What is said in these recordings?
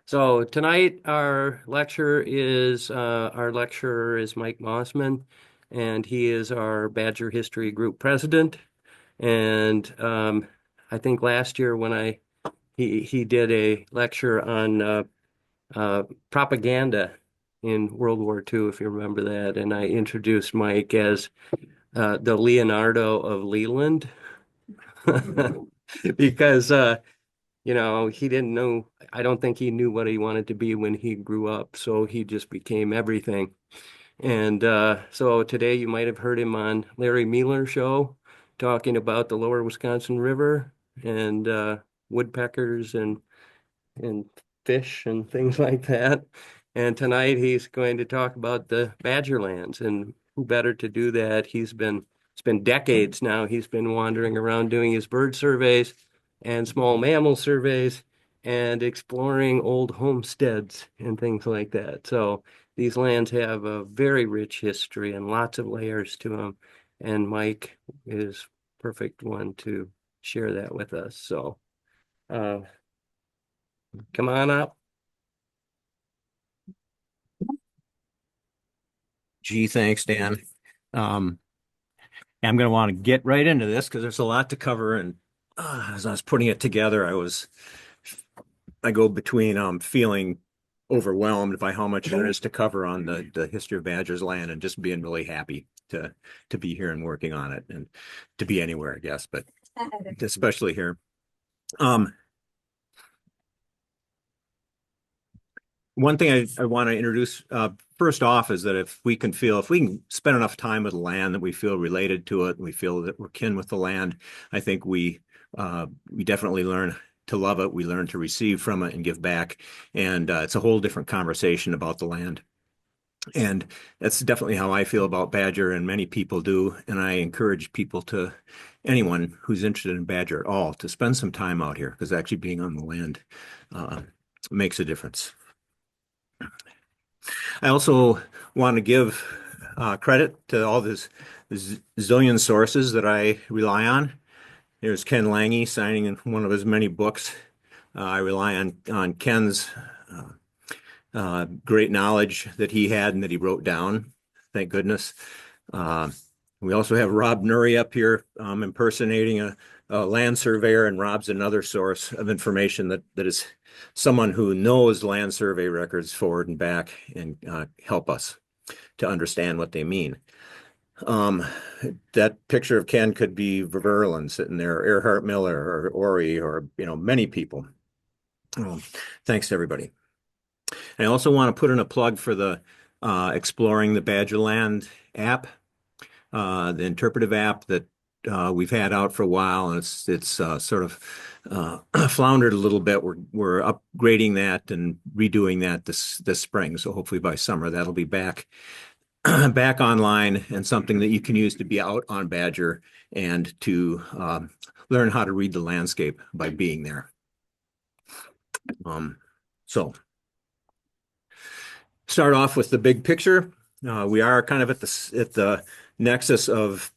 So tonight our lecturer is Mike Mossman, and he is our Badger History Group president. And I think last year when he did a lecture on propaganda in World War II, if you remember that, and I introduced Mike as the Leonardo of Leland because he didn't know, I don't think he knew what he wanted to be when he grew up, so he just became everything. And so today you might have heard him on Larry Mueller show talking about the lower Wisconsin River and woodpeckers and fish and things like that. And tonight he's going to talk about the Badgerlands, and who better to do that? It's been decades now. He's been wandering around doing his bird surveys and small mammal surveys and exploring old homesteads and things like that. So these lands have a very rich history and lots of layers to them. And Mike is perfect one to share that with us. So uh, come on up. Gee, thanks, Dan. Um, I'm going to want to get right into this because there's a lot to cover. And as I was putting it together, I go between feeling overwhelmed by how much there is to cover on the history of Badger's land and just being really happy to be here and working on it and to be anywhere, I guess, but especially here. Um, One thing I want to introduce first off is that if we can spend enough time with the land that we feel related to it, and we feel that we're kin with the land, I think we definitely learn to love it. We learn to receive from it and give back, and it's a whole different conversation about the land. And that's definitely how I feel about Badger, and many people do. And I encourage anyone who's interested in Badger at all, to spend some time out here because actually being on the land makes a difference. I also want to give credit to all this zillion sources that I rely on. There's Ken Lange signing in one of his many books. I rely on Ken's great knowledge that he had and that he wrote down. Thank goodness. We also have Rob Nuri up here impersonating a land surveyor, and Rob's another source of information that is someone who knows land survey records forward and back and help us to understand what they mean. That picture of Ken could be Ververlin sitting there, Earhart Miller, or Ori, or many people. Thanks to everybody. I also want to put in a plug for the Exploring the Badgerland app, the interpretive app that we've had out for a while, and it's sort of floundered a little bit. We're upgrading that and redoing that this spring. So hopefully by summer that'll be back online, and something that you can use to be out on Badger and to learn how to read the landscape by being there. So start off with the big picture. We are kind of at the nexus of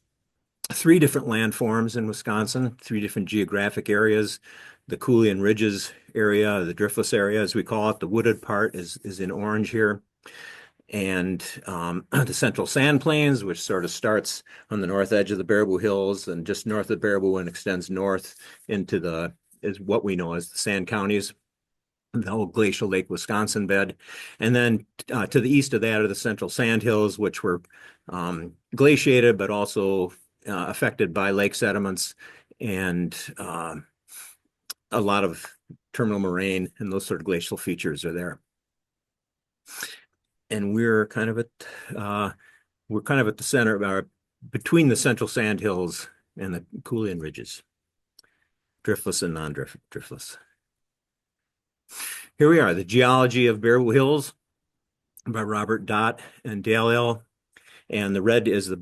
three different landforms in Wisconsin, three different geographic areas. The coulee and ridges area, the driftless area, as we call it, the wooded part is in orange here. And the Central Sand Plains, which sort of starts on the north edge of the Baraboo Hills and just north of Baraboo and extends north into is what we know as the Sand Counties, the whole glacial Lake Wisconsin bed. And then to the east of that are the Central Sand Hills, which were glaciated, but also affected by lake sediments and a lot of terminal moraine, and those sort of glacial features are there. And we're kind of at the center, between the Central Sand Hills and the coulee and ridges, driftless and non-driftless. Here we are, the geology of Baraboo Hills by Robert Dott and Dale L. And the red is the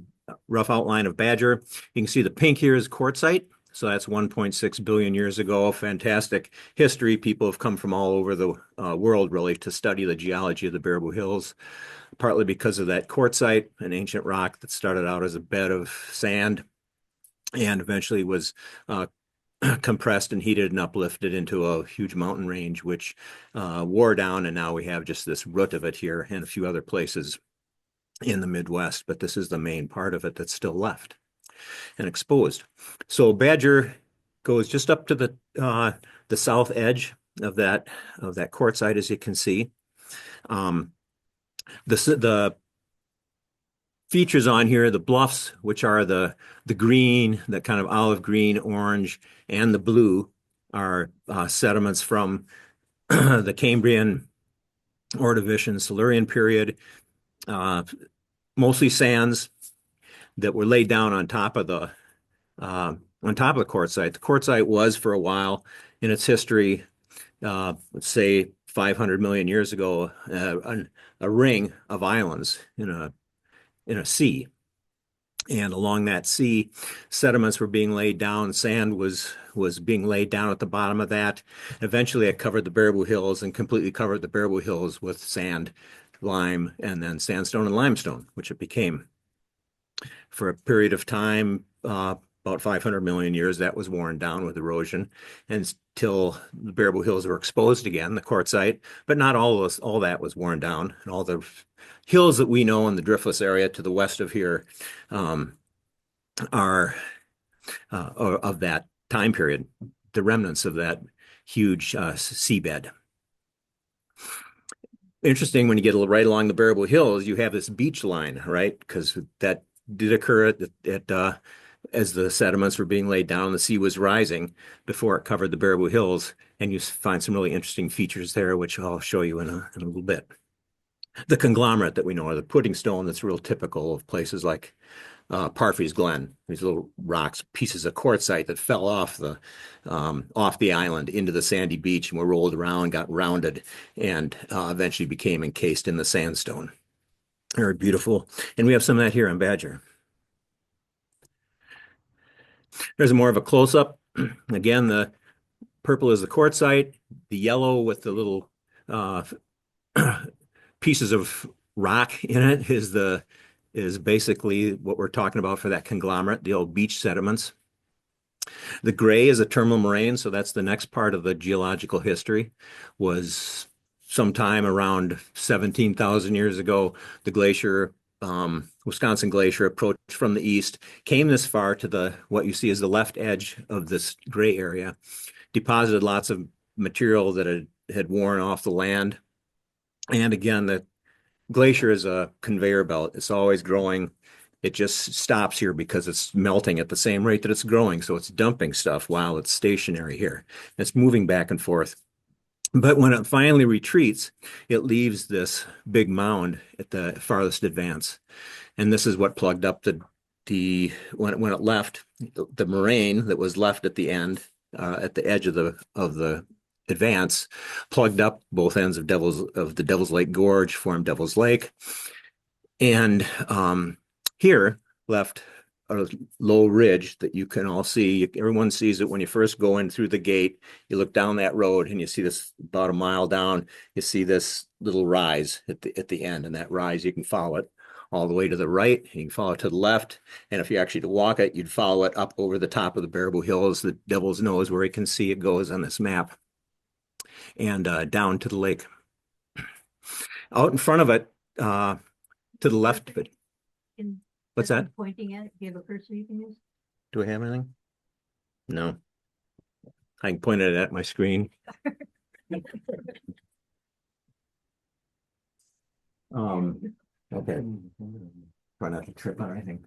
rough outline of Badger. You can see the pink here is quartzite. So that's 1.6 billion years ago. Fantastic history. People have come from all over the world, really, to study the geology of the Baraboo Hills, partly because of that quartzite, an ancient rock that started out as a bed of sand and eventually was compressed and heated and uplifted into a huge mountain range, which wore down, and now we have just this root of it here and a few other places in the Midwest, but this is the main part of it that's still left and exposed. So Badger goes just up to the south edge of that quartzite, as you can see. The features on here, the bluffs, which are the green, the kind of olive green, orange, and the blue, are sediments from the Cambrian, Ordovician, Silurian period, mostly sands that were laid down on top of the quartzite. The quartzite was, for a while in its history, let's say 500 million years ago, a ring of islands in a sea. And along that sea, sediments were being laid down. Sand was being laid down at the bottom of that. Eventually, it covered the Baraboo Hills and completely covered the Baraboo Hills with sand, lime, and then sandstone and limestone, which it became. For a period of time, about 500 million years, that was worn down with erosion until the Baraboo Hills were exposed again, the quartzite. But not all that was worn down, and all the hills that we know in the driftless area to the west of here are of that time period, the remnants of that huge seabed. Interesting, when you get right along the Baraboo Hills, you have this beach line, right? Because that did occur as the sediments were being laid down, the sea was rising before it covered the Baraboo Hills, and you find some really interesting features there, which I'll show you in a little bit. The conglomerate that we know, or the pudding stone, that's real typical of places like Parfy's Glen. These little rocks, pieces of quartzite that fell off the island into the sandy beach and were rolled around, got rounded, and eventually became encased in the sandstone. Very beautiful. And we have some of that here on Badger. There's more of a close-up. Again, the purple is the quartzite. The yellow with the little pieces of rock in it is basically what we're talking about for that conglomerate, the old beach sediments. The gray is a terminal moraine, so that's the next part of the geological history. Was sometime around 17,000 years ago, the glacier, Wisconsin Glacier, approached from the east, came this far to what you see is the left edge of this gray area, deposited lots of material that had worn off the land. And again, the glacier is a conveyor belt. It's always growing. It just stops here because it's melting at the same rate that it's growing. So it's dumping stuff while it's stationary here. It's moving back and forth. But when it finally retreats, it leaves this big mound at the farthest advance. And this is what plugged up when it left, the moraine that was left at the end, at the edge of the advance, plugged up both ends of the Devil's Lake Gorge, formed Devil's Lake. And here left a low ridge that you can all see. Everyone sees it when you first go in through the gate. You look down that road and you see this about a mile down. You see this little rise at the end, and that rise, you can follow it all the way to the right. And you can follow it to the left. And if you actually to walk it, you'd follow it up over the top of the Baraboo Hills, the Devil's Nose, where you can see it goes on this map, and down to the lake. Out in front of it, to the left of it. What's that? Pointing at it. Do you have a cursor you can use? Do I have anything? No. I can point it at my screen. Okay. Try not to trip on anything.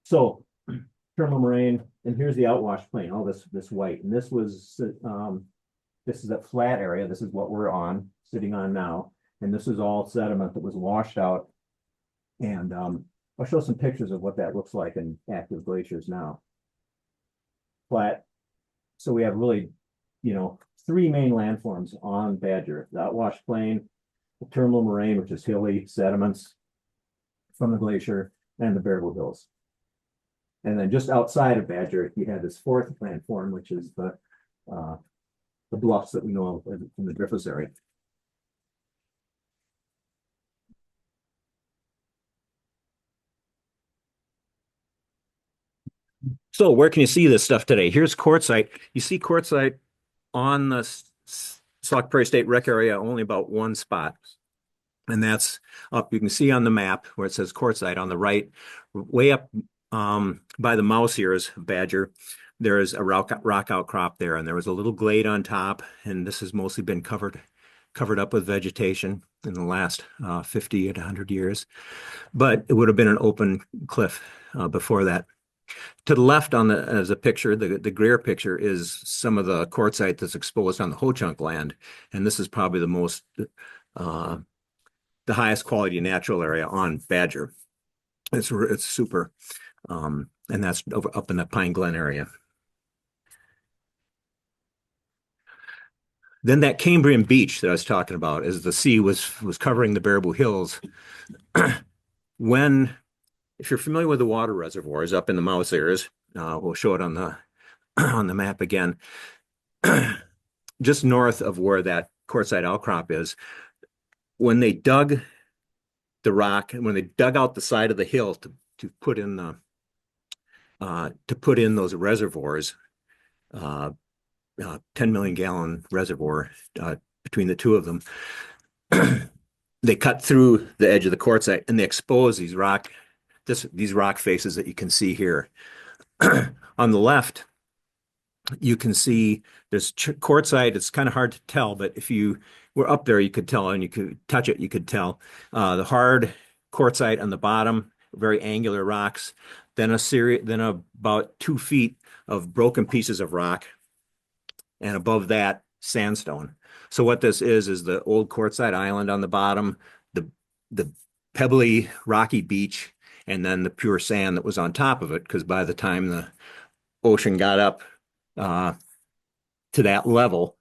So, terminal moraine, and here's the outwash plain, all this white. And this is that flat area. This is what we're sitting on now. And this is all sediment that was washed out. And I'll show some pictures of what that looks like in active glaciers now. Flat. So we have really, three main landforms on Badger: the outwash plain, the terminal moraine, which is hilly sediments from the glacier, and the Baraboo Hills. And then just outside of Badger, you have this fourth landform, which is the bluffs that we know of in the driftless area. So where can you see this stuff today? Here's quartzite. You see quartzite on the Sauk Prairie State Rec area, only about one spot. And that's up. You can see on the map where it says quartzite on the right, way up by the mouse ears, badger. There is a rock outcrop there, and there was a little glade on top, and this has mostly been covered up with vegetation in the last 50 to 100 years. But it would have been an open cliff before that. To the left on as a picture, the Greer picture is some of the quartzite that's exposed on the Ho-Chunk land, and this is probably the highest quality natural area on Badger. It's super, and that's up in the Pine Glen area. Then that Cambrian beach that I was talking about, as the sea was covering the Baraboo Hills, if you're familiar with the water reservoirs up in the mouse ears, we'll show it on the on the map again. Just north of where that quartzite outcrop is, when they dug the rock and when they dug out the side of the hill to put in those reservoirs, 10 million gallon reservoir between the two of them, they cut through the edge of the quartzite and they expose these rock faces that you can see here. On the left, you can see there's quartzite. It's kind of hard to tell, but if you were up there, you could tell, and you could touch it, you could tell. The hard quartzite on the bottom, very angular rocks, then about 2 feet of broken pieces of rock, and above that, sandstone. So what this is the old quartzite island on the bottom, the pebbly, rocky beach, and then the pure sand that was on top of it, because by the time the ocean got up to that level,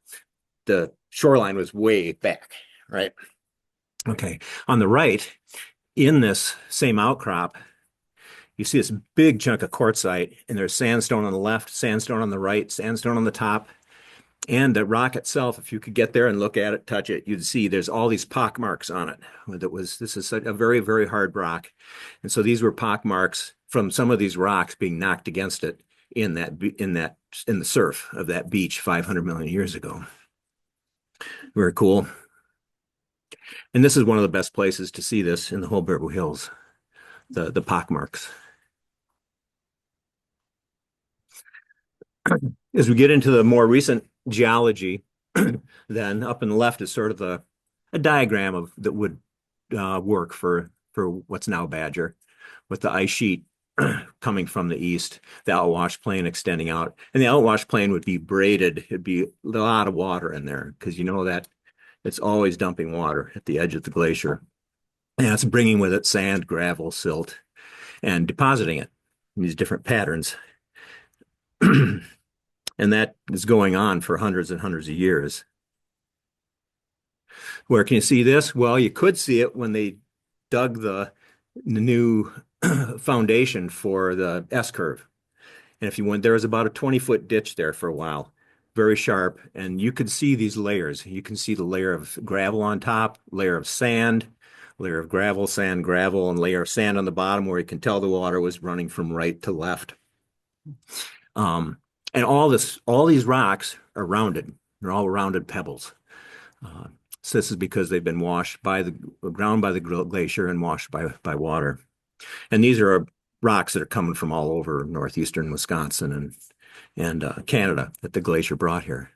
the shoreline was way back, right? Okay. On the right, in this same outcrop, you see this big chunk of quartzite, and there's sandstone on the left, sandstone on the right, sandstone on the top. And the rock itself, if you could get there and look at it, touch it, you'd see there's all these pock marks on it. This is a very, very hard rock. And so these were pock marks from some of these rocks being knocked against it in the surf of that beach 500 million years ago. Very cool. And this is one of the best places to see this in the whole Baraboo Hills, the pock marks. As we get into the more recent geology, then up in the left is sort of a diagram that would work for what's now Badger, with the ice sheet coming from the east, the outwash plain extending out, and the outwash plain would be braided. It'd be a lot of water in there because you know that it's always dumping water at the edge of the glacier, and it's bringing with it sand, gravel, silt, and depositing it in these different patterns. And that is going on for hundreds and hundreds of years. Where can you see this? Well, you could see it when they dug the new foundation for the S-curve. And if you went, there was about a 20-foot ditch there for a while, very sharp. And you could see these layers. You can see the layer of gravel on top, layer of sand, layer of gravel, sand, gravel, and layer of sand on the bottom where you can tell the water was running from right to left. And all these rocks are rounded. They're all rounded pebbles. So this is because they've been washed by the ground by the glacier and washed by water. And these are rocks that are coming from all over northeastern Wisconsin and Canada that the glacier brought here.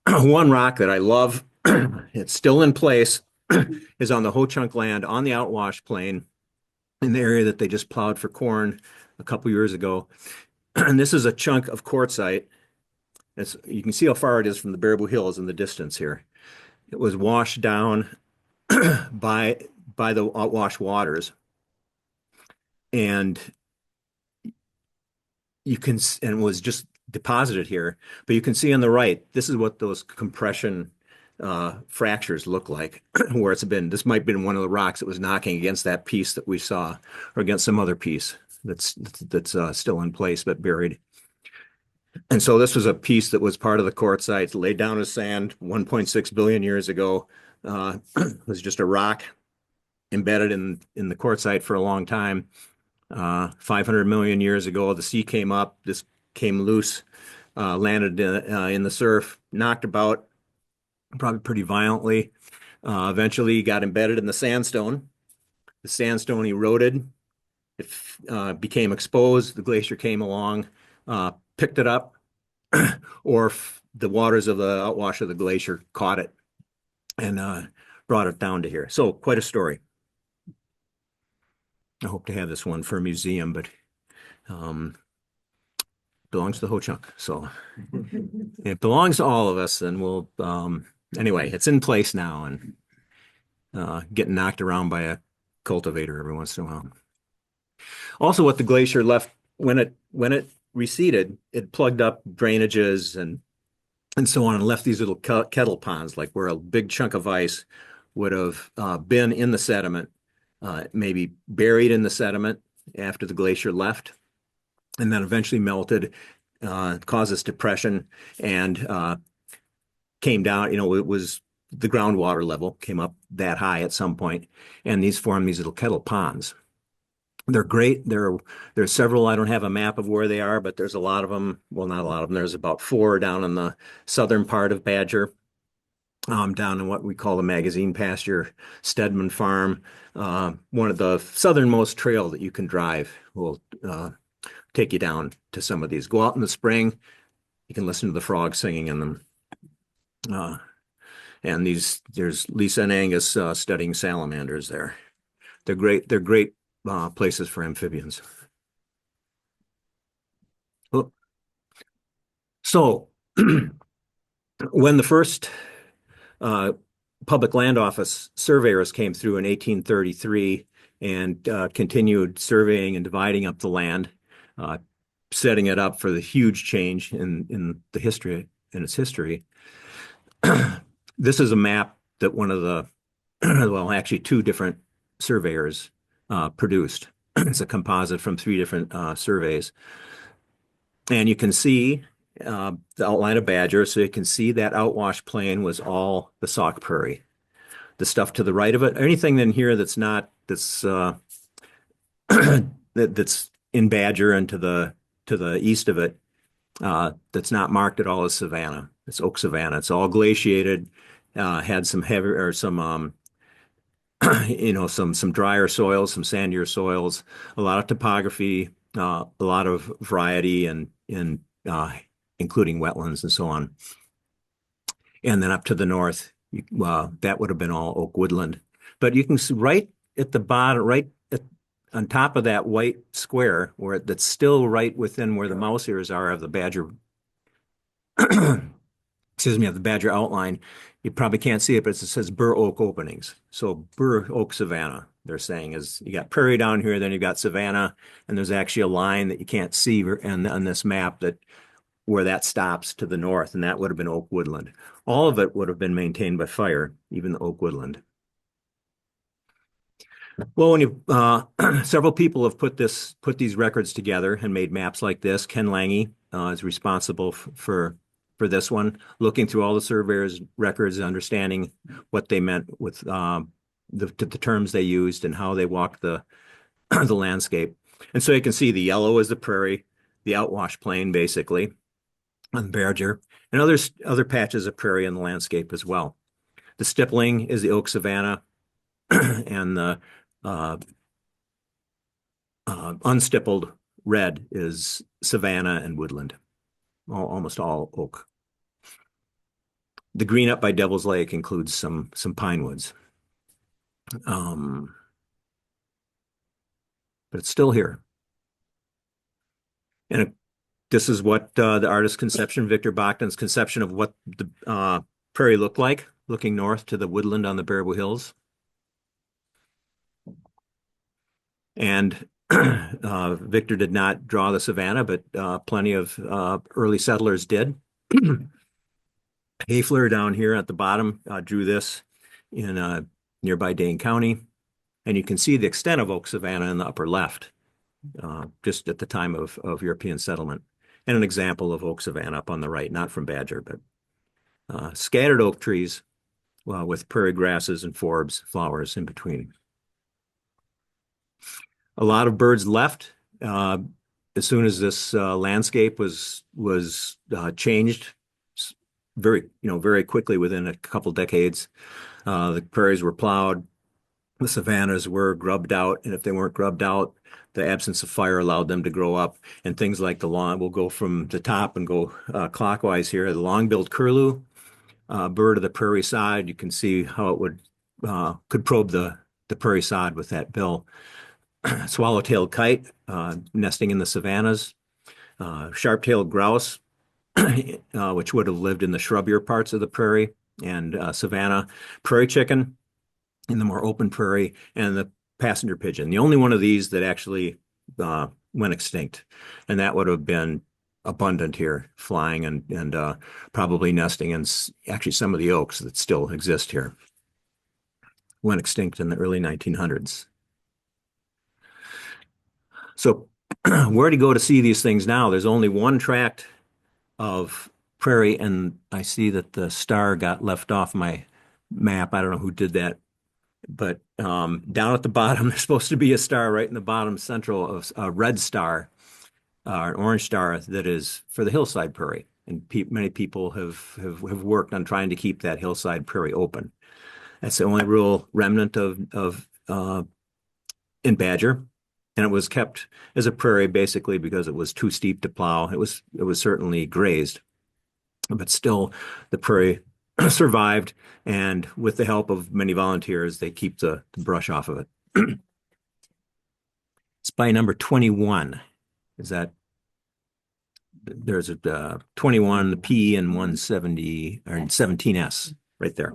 One rock that I love, it's still in place, is on the Ho-Chunk land on the outwash plain in the area that they just plowed for corn a couple years ago. And this is a chunk of quartzite. You can see how far it is from the Baraboo Hills in the distance here. It was washed down by the outwash waters, and was just deposited here. But you can see on the right, this is what those compression fractures look like, where it's been. This might have been one of the rocks that was knocking against that piece that we saw, or against some other piece that's still in place but buried. And so this was a piece that was part of the quartzite, laid down as sand 1.6 billion years ago. It was just a rock embedded in the quartzite for a long time. 500 million years ago, the sea came up, this came loose, landed in the surf, knocked about probably pretty violently. Eventually got embedded in the sandstone. The sandstone eroded. It became exposed. The glacier came along, picked it up, or the waters of the outwash of the glacier caught it and brought it down to here. So quite a story. I hope to have this one for a museum, but belongs to Ho-Chunk. So it belongs to all of us, and we'll anyway, it's in place now and getting knocked around by a cultivator every once in a while. Also, what the glacier left when it receded, it plugged up drainages and so on and left these little kettle ponds, like where a big chunk of ice would have been in the sediment, maybe buried in the sediment after the glacier left, and then eventually melted, causes depression, and came down. It was the groundwater level came up that high at some point, and these formed these little kettle ponds. They're great. There's several. I don't have a map of where they are, but there's a lot of them. Well, not a lot of them. There's about 4 down in the southern part of Badger, down in what we call the magazine pasture, Stedman Farm. One of the southernmost trail that you can drive will take you down to some of these. Go out in the spring. You can listen to the frogs singing in them. And there's Lisa and Angus studying salamanders there. They're great. They're great places for amphibians. So when the first public land office surveyors came through in 1833 and continued surveying and dividing up the land, setting it up for the huge change in its history. This is a map that one of the, well, actually 2 different surveyors produced. It's a composite from 3 different surveys. And you can see the outline of Badger, so you can see that outwash plain was all the Sauk Prairie. The stuff to the right of it, anything in here that's not that's that's in Badger and to the east of it, that's not marked at all as savanna. It's oak savanna. It's all glaciated. Had some heavy or some some drier soils, some sandier soils, a lot of topography, a lot of variety, and including wetlands and so on. And then up to the north, that would have been all oak woodland. But you can see right at the bottom, on top of that white square, where that's still right within where the mouse ears are of the Badger, excuse me, of the Badger outline. You probably can't see it, but it says bur oak openings. So bur oak savanna, they're saying, is you got prairie down here, then you've got savanna, and there's actually a line that you can't see on this map where that stops to the north, and that would have been oak woodland. All of it would have been maintained by fire, even the oak woodland. Well, when several people have put these records together and made maps like this. Ken Lange is responsible for this one, looking through all the surveyors' records and understanding what they meant with the terms they used and how they walked the the landscape. And so you can see the yellow is the prairie, the outwash plain, basically, on Badger, and other patches of prairie in the landscape as well. The stippling is the oak savanna, and the unstippled red is savanna and woodland, almost all oak. The green up by Devil's Lake includes some pine woods, but it's still here. And this is what the artist's conception, Victor Bachton's conception of what the prairie looked like, looking north to the woodland on the Baraboo Hills. And Victor did not draw the savanna, but plenty of early settlers did. Hayfler down here at the bottom drew this in nearby Dane County. And you can see the extent of oak savanna in the upper left, just at the time of European settlement. And an example of oak savanna up on the right, not from Badger, but scattered oak trees with prairie grasses and forbs, flowers in between. A lot of birds left uh, as soon as this landscape was changed very very quickly within a couple decades. The prairies were plowed, the savannas were grubbed out, and if they weren't grubbed out, the absence of fire allowed them to grow up. And things like the long, we'll go from the top and go clockwise here. The long-billed curlew, bird of the prairie sod. You can see how it would could probe the prairie sod with that bill. Swallow-tailed kite, nesting in the savannas. Sharp-tailed grouse, which would have lived in the shrubbier parts of the prairie and savanna. Prairie chicken in the more open prairie, and the passenger pigeon. The only one of these that actually went extinct, and that would have been abundant here, flying and probably nesting in actually some of the oaks that still exist here. Went extinct in the early 1900s. So where to go to see these things now? There's only one tract of prairie, and I see that the star got left off my map. I don't know who did that, but down at the bottom, there's supposed to be a star right in the bottom central of a red star, an orange star that is for the hillside prairie. And many people have worked on trying to keep that hillside prairie open. That's the only real remnant of in Badger. And it was kept as a prairie basically because it was too steep to plow. It was certainly grazed, but still the prairie survived. And with the help of many volunteers, they keep the brush off of it. Spy number 21. Is that there's a 21, the P and 170 or 17S right there.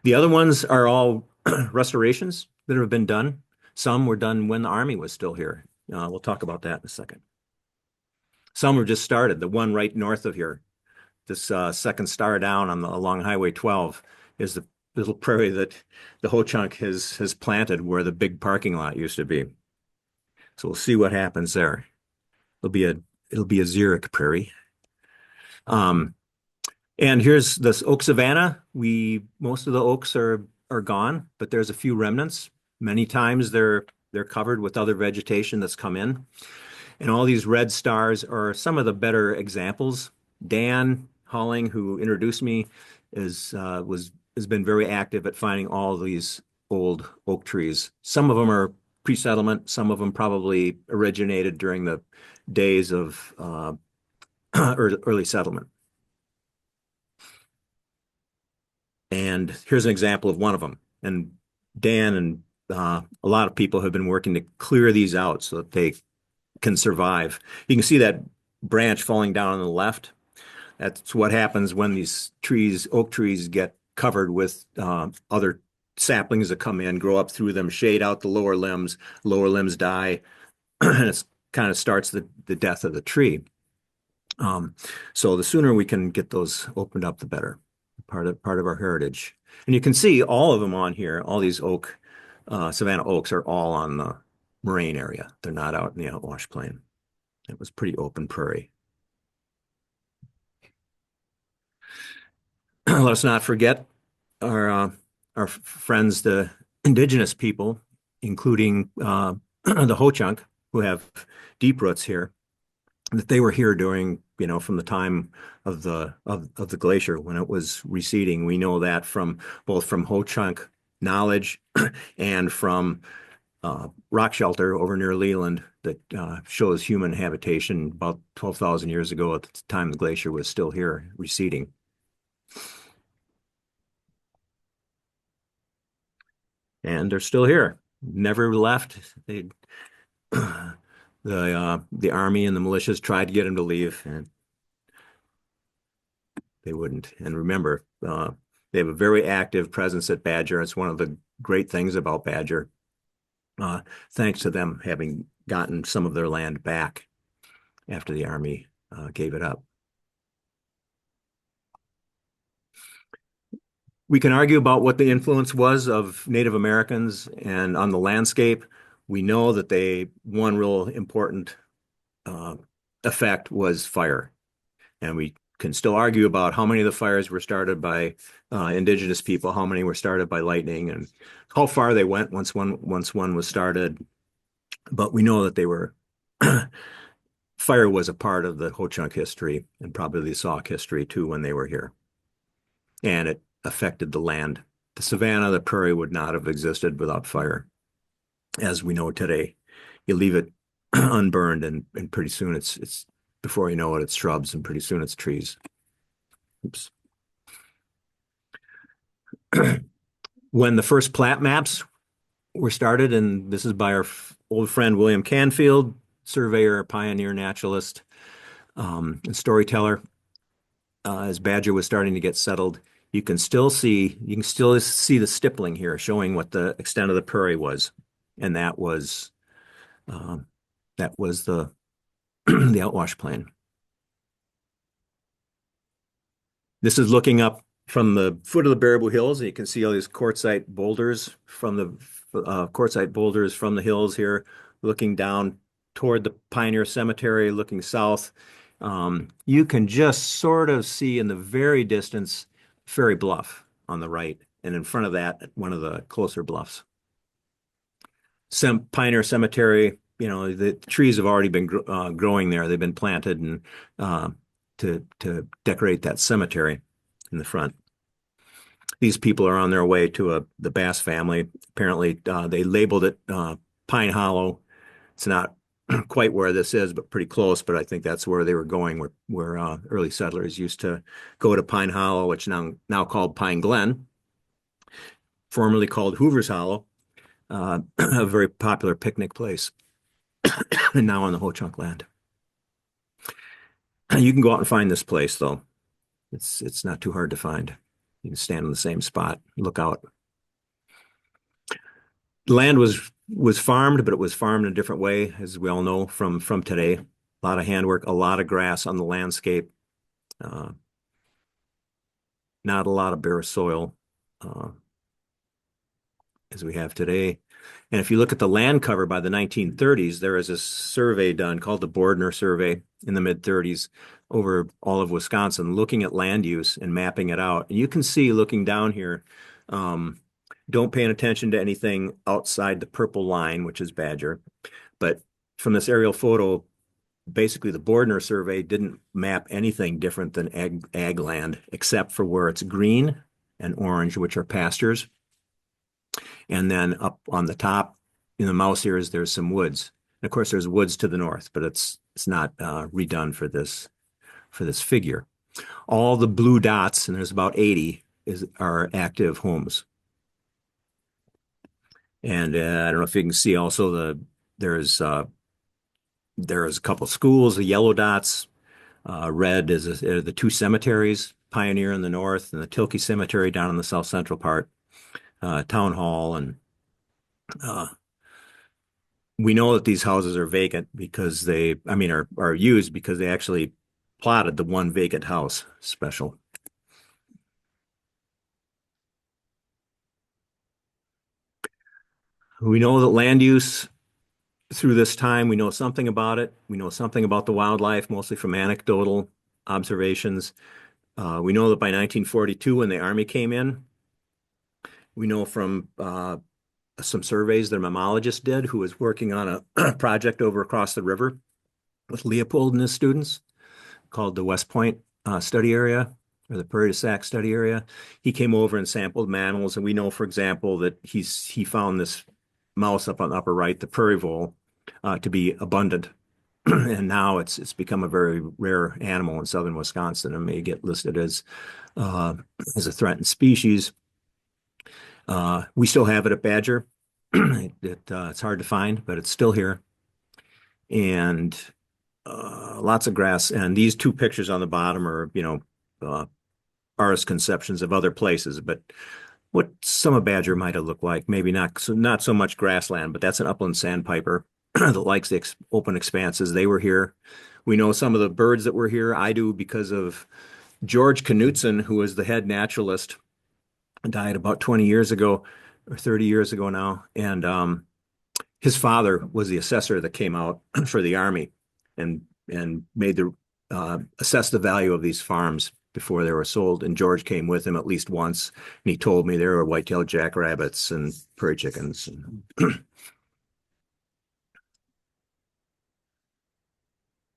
The other ones are all restorations that have been done. Some were done when the Army was still here. We'll talk about that in a second. Some were just started. The one right north of here, this second star down along Highway 12, is the little prairie that the Ho-Chunk has planted where the big parking lot used to be. So we'll see what happens there. It'll be a xeric prairie. And here's this oak savanna. Most of the oaks are gone, but there's a few remnants. Many times they're covered with other vegetation that's come in. And all these red stars are some of the better examples. Dan Halling, who introduced me, has been very active at finding all these old oak trees. Some of them are pre-settlement, some of them probably originated during the days of early settlement. And here's an example of one of them. And Dan and a lot of people have been working to clear these out so that they can survive. You can see that branch falling down on the left. That's what happens when these trees, oak trees, get covered with other saplings that come in, grow up through them, shade out the lower limbs die, and it kind of starts the death of the tree. So the sooner we can get those opened up, the better. Part of our heritage. And you can see all of them on here. All these savanna oaks are all on the moraine area. They're not out in the outwash plain. It was pretty open prairie. Let us not forget our friends, the indigenous people, including the Ho-Chunk, who have deep roots here, that they were here during, from the time of the glacier when it was receding. We know that both from Ho-Chunk knowledge and from rock shelter over near Leland that shows human habitation about 12,000 years ago at the time the glacier was still here receding. And they're still here, never left. The army and the militias tried to get them to leave, and they wouldn't. And remember, they have a very active presence at Badger. It's one of the great things about Badger, thanks to them having gotten some of their land back after the army gave it up. We can argue about what the influence was of Native Americans and on the landscape. We know that one real important effect was fire. And we can still argue about how many of the fires were started by indigenous people, how many were started by lightning, and how far they went once one was started. But we know that they were fire was a part of the Ho-Chunk history and probably the Sauk history too when they were here. And it affected the land. The savanna, the prairie would not have existed without fire, as we know today. You leave it unburned and pretty soon it's before you know it, it's shrubs and pretty soon it's trees. Oops. When the first plat maps were started, and this is by our old friend William Canfield, surveyor, pioneer, naturalist, and storyteller. As Badger was starting to get settled, you can still see the stippling here, showing what the extent of the prairie was, and that was the the outwash plain. This is looking up from the foot of the Baraboo Hills, and you can see all these quartzite boulders from the hills here, looking down toward the Pioneer Cemetery, looking south. You can just sort of see in the very distance Ferry Bluff on the right, and in front of that, one of the closer bluffs. Pioneer Cemetery, the trees have already been growing there. They've been planted and to decorate that cemetery in the front. These people are on their way to the Bass family. Apparently, they labeled it Pine Hollow. It's not quite where this is, but pretty close. But I think that's where they were going, where early settlers used to go to Pine Hollow, which now called Pine Glen, formerly called Hoover's Hollow, a very popular picnic place, and now on the Ho-Chunk land. You can go out and find this place, though. It's not too hard to find. You can stand in the same spot, look out. The land was farmed, but it was farmed in a different way, as we all know from today. A lot of handwork, a lot of grass on the landscape, not a lot of bare soil as we have today. And if you look at the land cover by the 1930s, there is a survey done called the Bordner Survey in the mid-30s over all of Wisconsin, looking at land use and mapping it out. And you can see, looking down here, don't pay attention to anything outside the purple line, which is Badger. But from this aerial photo, basically the Bordner Survey didn't map anything different than ag land, except for where it's green and orange, which are pastures. And then up on the top in the mouse ears, there's some woods. And of course, there's woods to the north, but it's not redone for this figure. All the blue dots, and there's about 80, are active homes. And I don't know if you can see also there's a couple schools, the yellow dots. Red is the two cemeteries, Pioneer in the north and the Tilkey Cemetery down in the south central part. Town hall, and we know that these houses are vacant because are used because they actually plotted the one vacant house special. We know that land use through this time, we know something about it. We know something about the wildlife, mostly from anecdotal observations. We know that by 1942, when the Army came in, we know from some surveys that a mammologist did who was working on a project over across the river with Leopold and his students called the West Point study area or the Prairie to Sac study area. He came over and sampled mammals. And we know, for example, that he found this mouse up on the upper right, the prairie vole, to be abundant. And now it's become a very rare animal in southern Wisconsin and may get listed as a threatened species. We still have it at Badger. It's hard to find, but it's still here. And lots of grass. And these two pictures on the bottom are, artist conceptions of other places. But what some of Badger might have looked like, maybe not so much grassland, but that's an upland sandpiper that likes the open expanses. They were here. We know some of the birds that were here. I do because of George Knutson, who was the head naturalist, died about 20 years ago or 30 years ago now. And his father was the assessor that came out for the Army and made assess the value of these farms before they were sold. And George came with him at least once, and he told me there were white-tailed jackrabbits and prairie chickens.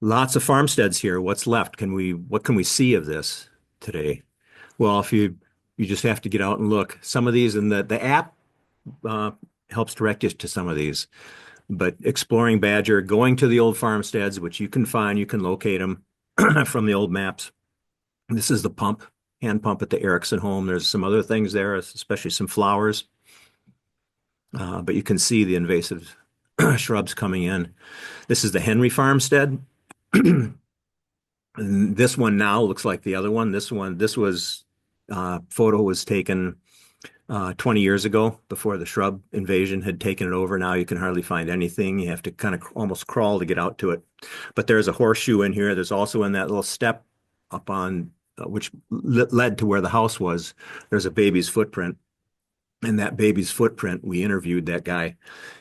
Lots of farmsteads here. What's left? What can we see of this today? Well, if you just have to get out and look. Some of these, and the app uh, helps direct you to some of these. But exploring Badger, going to the old farmsteads, which you can find, you can locate them from the old maps. This is the pump, hand pump at the Erickson home. There's some other things there, especially some flowers. But you can see the invasive shrubs coming in. This is the Henry farmstead. And this one now looks like the other one. This was photo was taken 20 years ago before the shrub invasion had taken it over. Now you can hardly find anything. You have to kind of almost crawl to get out to it. But there's a horseshoe in here. There's also in that little step up on which led to where the house was. There's a baby's footprint. And that baby's footprint, we interviewed that guy.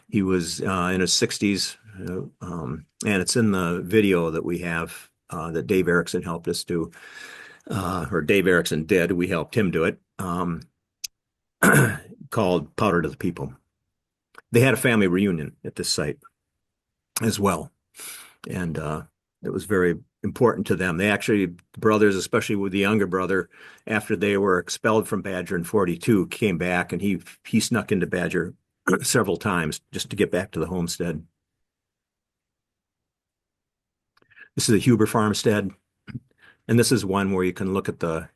He was in his 60s, and it's in the video that we have that Dave Erickson helped us do, or Dave Erickson did. We helped him do it, called Powder to the People. They had a family reunion at this site as well, and it was very important to them. They actually, the brothers, especially with the younger brother, after they were expelled from Badger in 42, came back, and he snuck into Badger several times just to get back to the homestead. This is a Huber farmstead, and this is one where you can look at the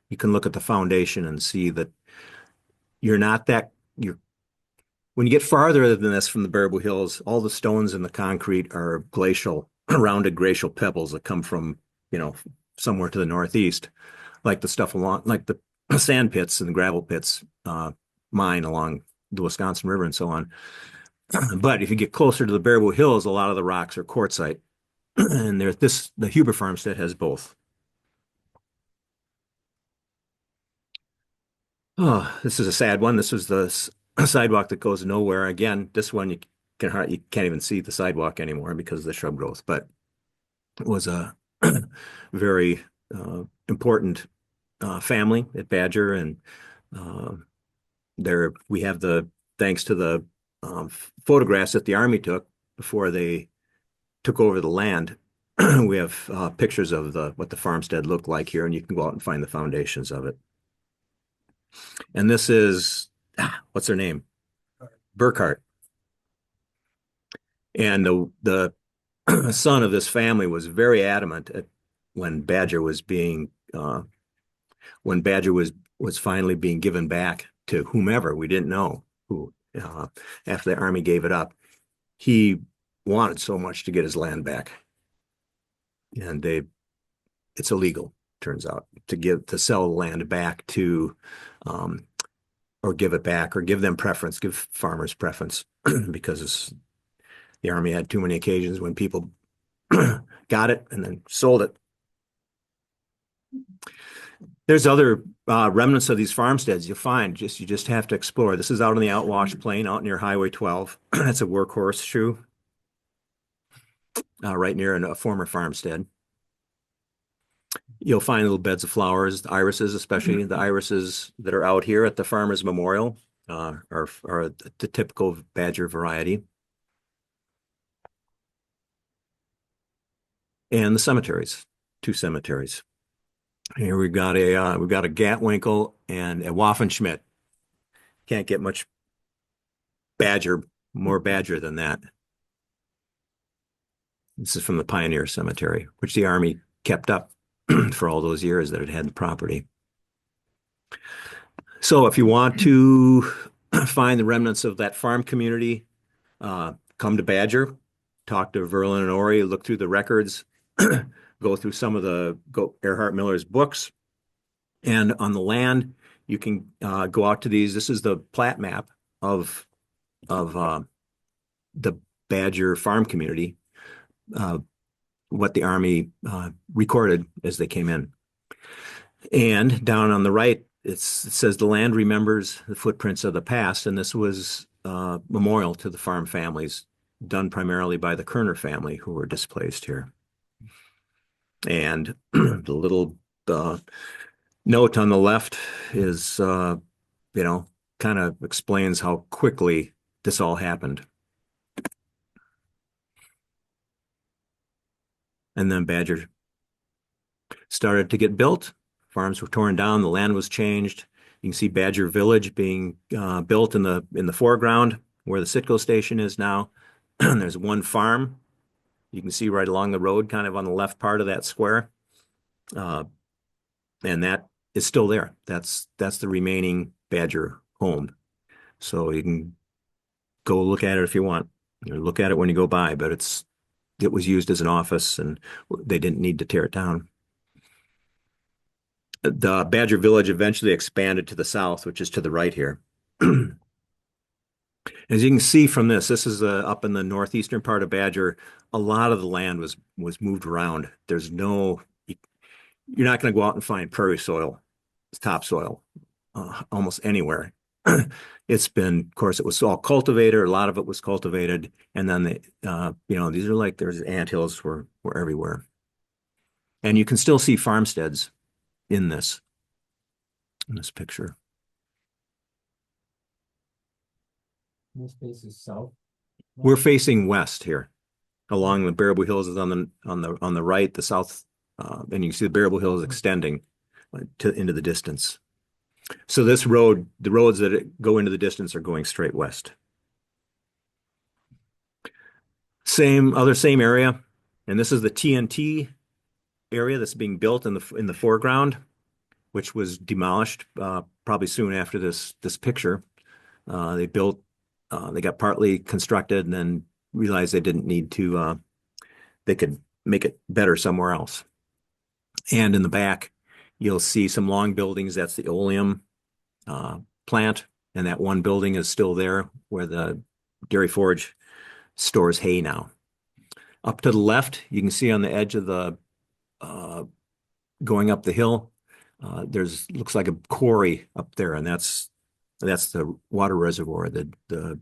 foundation and see that when you get farther than this from the Baraboo Hills, all the stones in the concrete are glacial, rounded glacial pebbles that come from, somewhere to the northeast, like the stuff like the sand pits and the gravel pits mine along the Wisconsin River and so on. But if you get closer to the Baraboo Hills, a lot of the rocks are quartzite. And the Huber farmstead has both. Oh, this is a sad one. This was the sidewalk that goes nowhere. Again, this one you can't even see the sidewalk anymore because of the shrub growth. But it was a very important family at Badger, and there we have thanks to the photographs that the Army took before they took over the land. We have pictures of what the farmstead looked like here, and you can go out and find the foundations of it. And this is, what's her name? Burkhart. And the son of this family was very adamant when Badger was finally being given back to whomever, we didn't know who, after the Army gave it up. He wanted so much to get his land back. And it's illegal, turns out, to sell the land back to or give it back or give them preference, give farmers preference, because the Army had too many occasions when people got it and then sold it. There's other remnants of these farmsteads you'll find. You just have to explore. This is out on the Outwash Plain, out near Highway 12. That's a workhorse shoe, right near a former farmstead. You'll find little beds of flowers, the irises, especially the irises that are out here at the Farmers Memorial, are the typical Badger variety. And the cemeteries, 2 cemeteries. Here we've got a Gatwinkle and a Waffenschmidt. Can't get much more Badger than that. This is from the Pioneer Cemetery, which the Army kept up for all those years that it had the property. So if you want to find the remnants of that farm community, come to Badger, talk to Verlin and Ori, look through the records, go through some of Earhart Miller's books. And on the land, you can go out to these. This is the plat map of the Badger farm community, what the Army recorded as they came in. And down on the right, it says the land remembers the footprints of the past, and this was a memorial to the farm families, done primarily by the Kerner family who were displaced here. And the little note on the left is, kind of explains how quickly this all happened. And then badger started to get built. Farms were torn down. The land was changed. You can see Badger Village being built in the foreground where the Citgo station is now. There's one farm you can see right along the road, kind of on the left part of that square. And that is still there. That's the remaining Badger home. So you can go look at it if you want. Look at it when you go by, but it was used as an office and they didn't need to tear it down. The Badger Village eventually expanded to the south, which is to the right here. As you can see from this is up in the northeastern part of Badger. A lot of the land was moved around. You're not going to go out and find prairie soil, topsoil, almost anywhere. Of course, it was all cultivated. A lot of it was cultivated, and then these are like there's anthills were everywhere, and you can still see farmsteads in this picture. This face is south. We're facing west here, along the Baraboo Hills is on the right, the south, and you can see the Baraboo Hills extending into the distance. So the roads that go into the distance are going straight west. Same area, and this is the TNT area that's being built in the foreground, which was demolished probably soon after this picture. They got partly constructed and then realized they didn't need to. They could make it better somewhere else. And in the back, you'll see some long buildings. That's the oleum plant, and that one building is still there where the dairy forage stores hay now. Up to the left, you can see on the edge of the going up the hill, looks like a quarry up there, and that's the water reservoir, the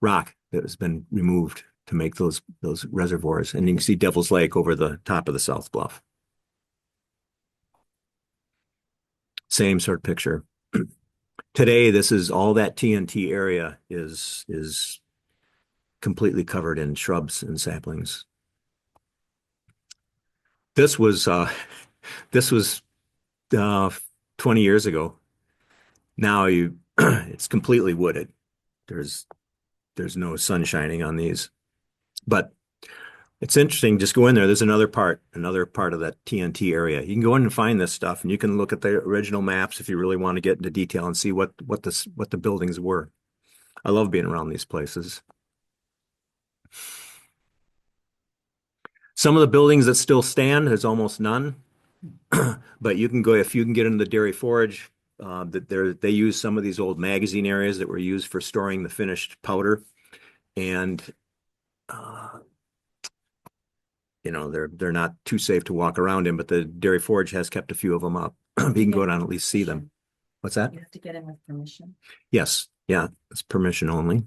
rock that has been removed to make those reservoirs. And you can see Devil's Lake over the top of the South Bluff. Same sort of picture. Today, this is all that TNT area is completely covered in shrubs and saplings. This was 20 years ago. Now it's completely wooded. There's no sun shining on these, but it's interesting. Just go in there. There's another part of that TNT area. You can go in and find this stuff, and you can look at the original maps if you really want to get into detail and see what the buildings were. I love being around these places. Some of the buildings that still stand, there's almost none. But if you can get into the dairy forage, they use some of these old magazine areas that were used for storing the finished powder, and they're not too safe to walk around in. But the dairy forage has kept a few of them up. You can go down and at least see them. What's that? You have to get in with permission. Yes, yeah, it's permission only.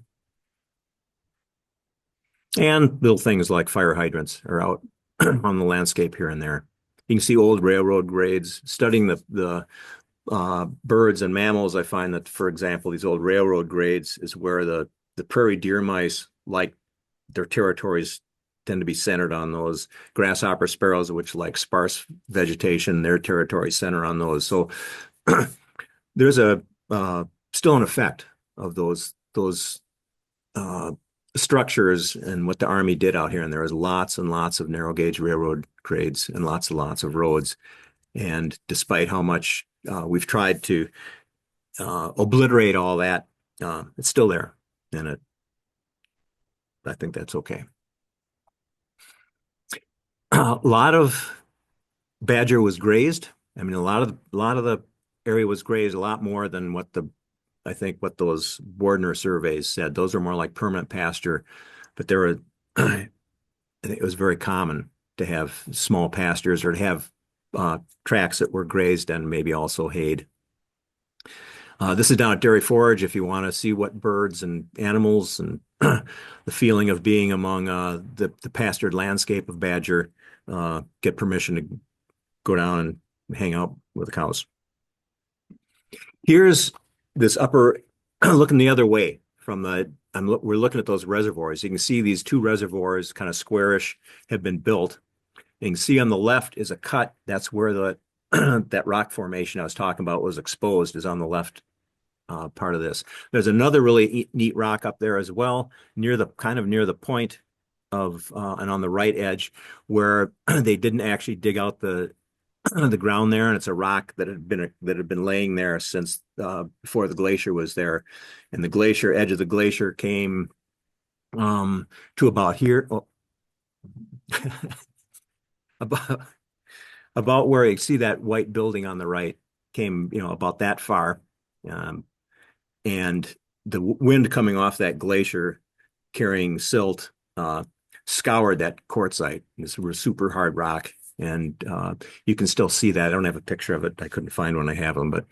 And little things like fire hydrants are out on the landscape here and there. You can see old railroad grades. Studying the birds and mammals, I find that, for example, these old railroad grades is where the prairie deer mice, like their territories, tend to be centered on those. Grasshopper sparrows, which like sparse vegetation, their territories center on those. So there's still an effect of those structures and what the Army did out here. And there was lots and lots of narrow gauge railroad grades and lots of roads. And despite how much we've tried to obliterate all that, it's still there. And I think that's okay. A lot of badger was grazed. I mean, a lot of the area was grazed, a lot more than what those Bordner surveys said. Those are more like permanent pasture, but I think it was very common to have small pastures or to have tracts that were grazed and maybe also hayed. This is down at Dairy Forage if you want to see what birds and animals and the feeling of being among the pastured landscape of Badger, get permission to go down and hang out with the cows. Here's this upper, looking the other way from the we're looking at those reservoirs. You can see these two reservoirs, kind of squarish, have been built. You can see on the left is a cut. That's where the that rock formation I was talking about was exposed, is on the left part of this. There's another really neat rock up there as well, near the point of and on the right edge where they didn't actually dig out the the ground there, and it's a rock that had been laying there since before the glacier was there, and the glacier edge of the glacier came to about here, about where you see that white building on the right, came about that far, um, and the wind coming off that glacier carrying silt scoured that quartzite. This was super hard rock. And you can still see that. I don't have a picture of it. I couldn't find one. I have them, but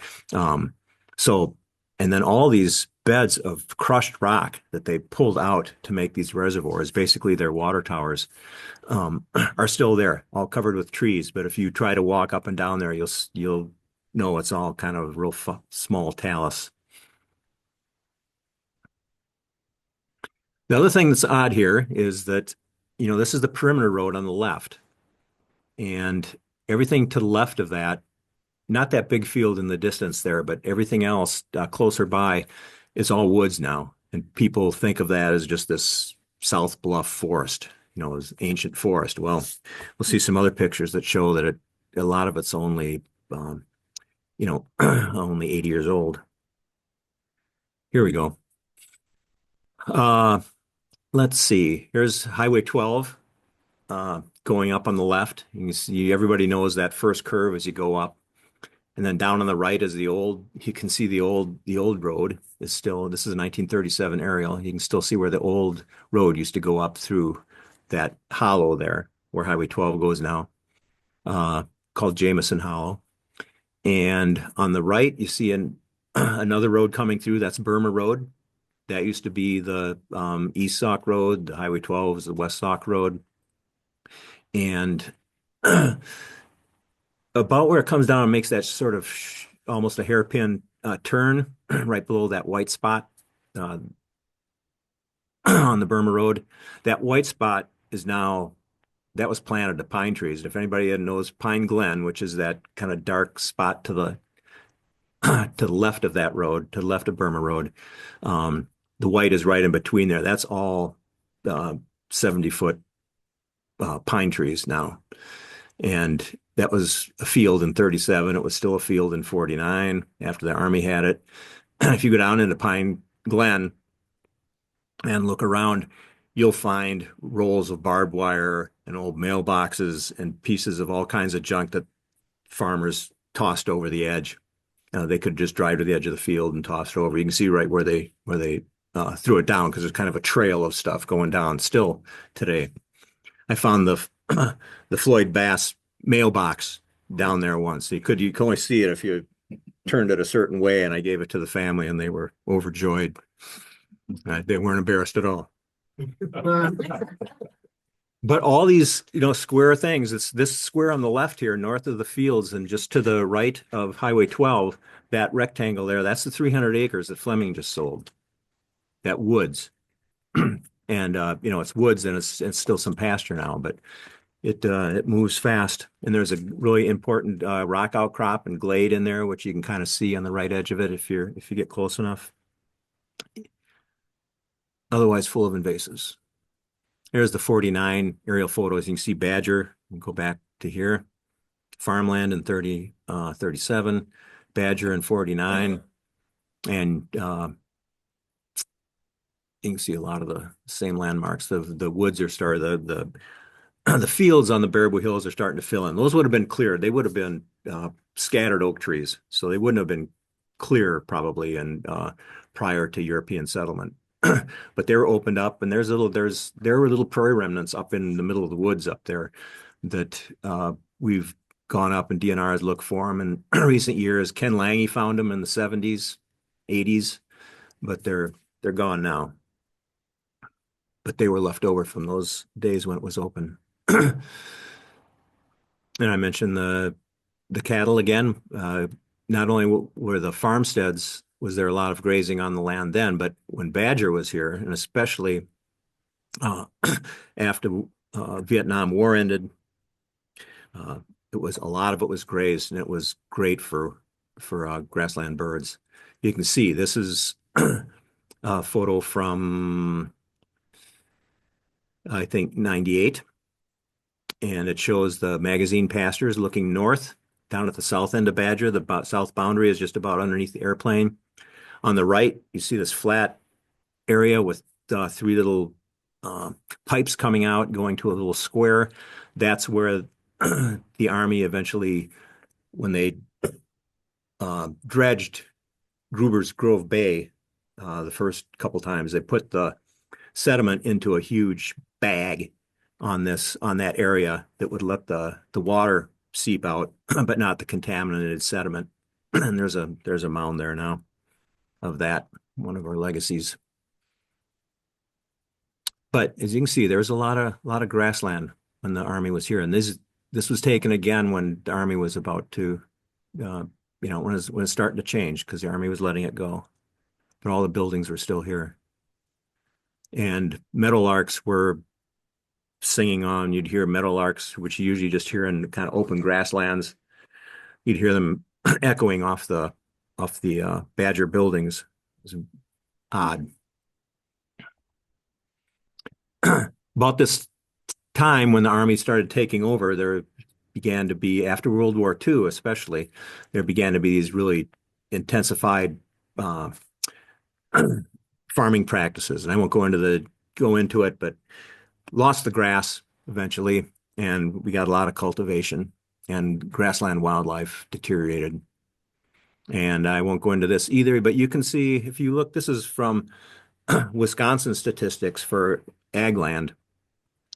so, and then all these beds of crushed rock that they pulled out to make these reservoirs, basically their water towers, are still there, all covered with trees. But if you try to walk up and down there, you'll know it's all kind of real small talus. The other thing that's odd here is that, this is the perimeter road on the left. And everything to the left of that, not that big field in the distance there, but everything else closer by is all woods now. And people think of that as just this South Bluff forest, as ancient forest. Well, we'll see some other pictures that show that a lot of it's only, only 80 years old. Here we go. Let's see. Here's Highway 12. Going up on the left. You can see, everybody knows that first curve as you go up. And then down on the right is you can see the old road is still, this is a 1937 aerial. You can still see where the old road used to go up through that hollow there where Highway 12 goes now, called Jameson Hollow. And on the right, you see another road coming through. That's Burma Road. That used to be the East Sauk Road. The Highway 12 is the West Sauk Road. And about where it comes down and makes that sort of almost a hairpin turn right below that white spot on the Burma Road. That white spot that was planted to pine trees. If anybody knows Pine Glen, which is that kind of dark spot to the left of that road, to the left of Burma Road, the white is right in between there. That's all 70-foot pine trees now. And that was a field in 37. It was still a field in 49 after the Army had it. If you go down into Pine Glen and look around, you'll find rolls of barbed wire and old mailboxes and pieces of all kinds of junk that farmers tossed over the edge. They could just drive to the edge of the field and toss it over. You can see right where they threw it down, because there's kind of a trail of stuff going down still today. I found the Floyd Bass mailbox down there once. You could only see it if you turned it a certain way, and I gave it to the family, and they were overjoyed. They weren't embarrassed at all. But all these, square things, it's this square on the left here, north of the fields, and just to the right of Highway 12, that rectangle there, that's the 300 acres that Fleming just sold. That woods. And it's woods, and it's still some pasture now, but it moves fast. And there's a really important rock outcrop and glade in there, which you can kind of see on the right edge of it if you get close enough. Otherwise, full of invasives. There's the 49 aerial photos. You can see badger. You can go back to here. Farmland in 37, badger in 49, and you can see a lot of the same landmarks. The woods are starting, the fields on the Baraboo Hills are starting to fill in. Those would have been cleared. They would have been scattered oak trees, so they wouldn't have been clear probably prior to European settlement. But they were opened up, and there were little prairie remnants up in the middle of the woods up there that we've gone up, and DNR has looked for them in recent years. Ken Lange found them in the 70s, 80s, but they're gone now. But they were left over from those days when it was open. And I mentioned the cattle again. Not only were the farmsteads was there a lot of grazing on the land then, but when badger was here, and especially uh, after Vietnam War ended, uh, it was a lot of it was grazed, and it was great for grassland birds. You can see this is a photo from I think 98, and it shows the magazine pastures looking north down at the south end of Badger. The south boundary is just about underneath the airplane. On the right, you see this flat area with three little uh, pipes coming out, going to a little square. That's where the Army eventually, when they dredged Gruber's Grove Bay the first couple times, they put the sediment into a huge bag on that area that would let the water seep out, but not the contaminated sediment. And there's a mound there now of that, one of our legacies. But as you can see, there's a lot of grassland when the Army was here, and this was taken again when the Army was about to, when it's starting to change because the Army was letting it go, but all the buildings were still here, and meadowlarks were singing on. You'd hear meadowlarks, which you usually just hear in kind of open grasslands. You'd hear them echoing off the Badger buildings. It was odd. About this time when the Army started taking over, there began to be, after World War II especially, there began to be these really intensified farming practices. And I won't go into it, but lost the grass eventually, and we got a lot of cultivation, and grassland wildlife deteriorated. And I won't go into this either, but you can see, if you look, this is from Wisconsin statistics for ag land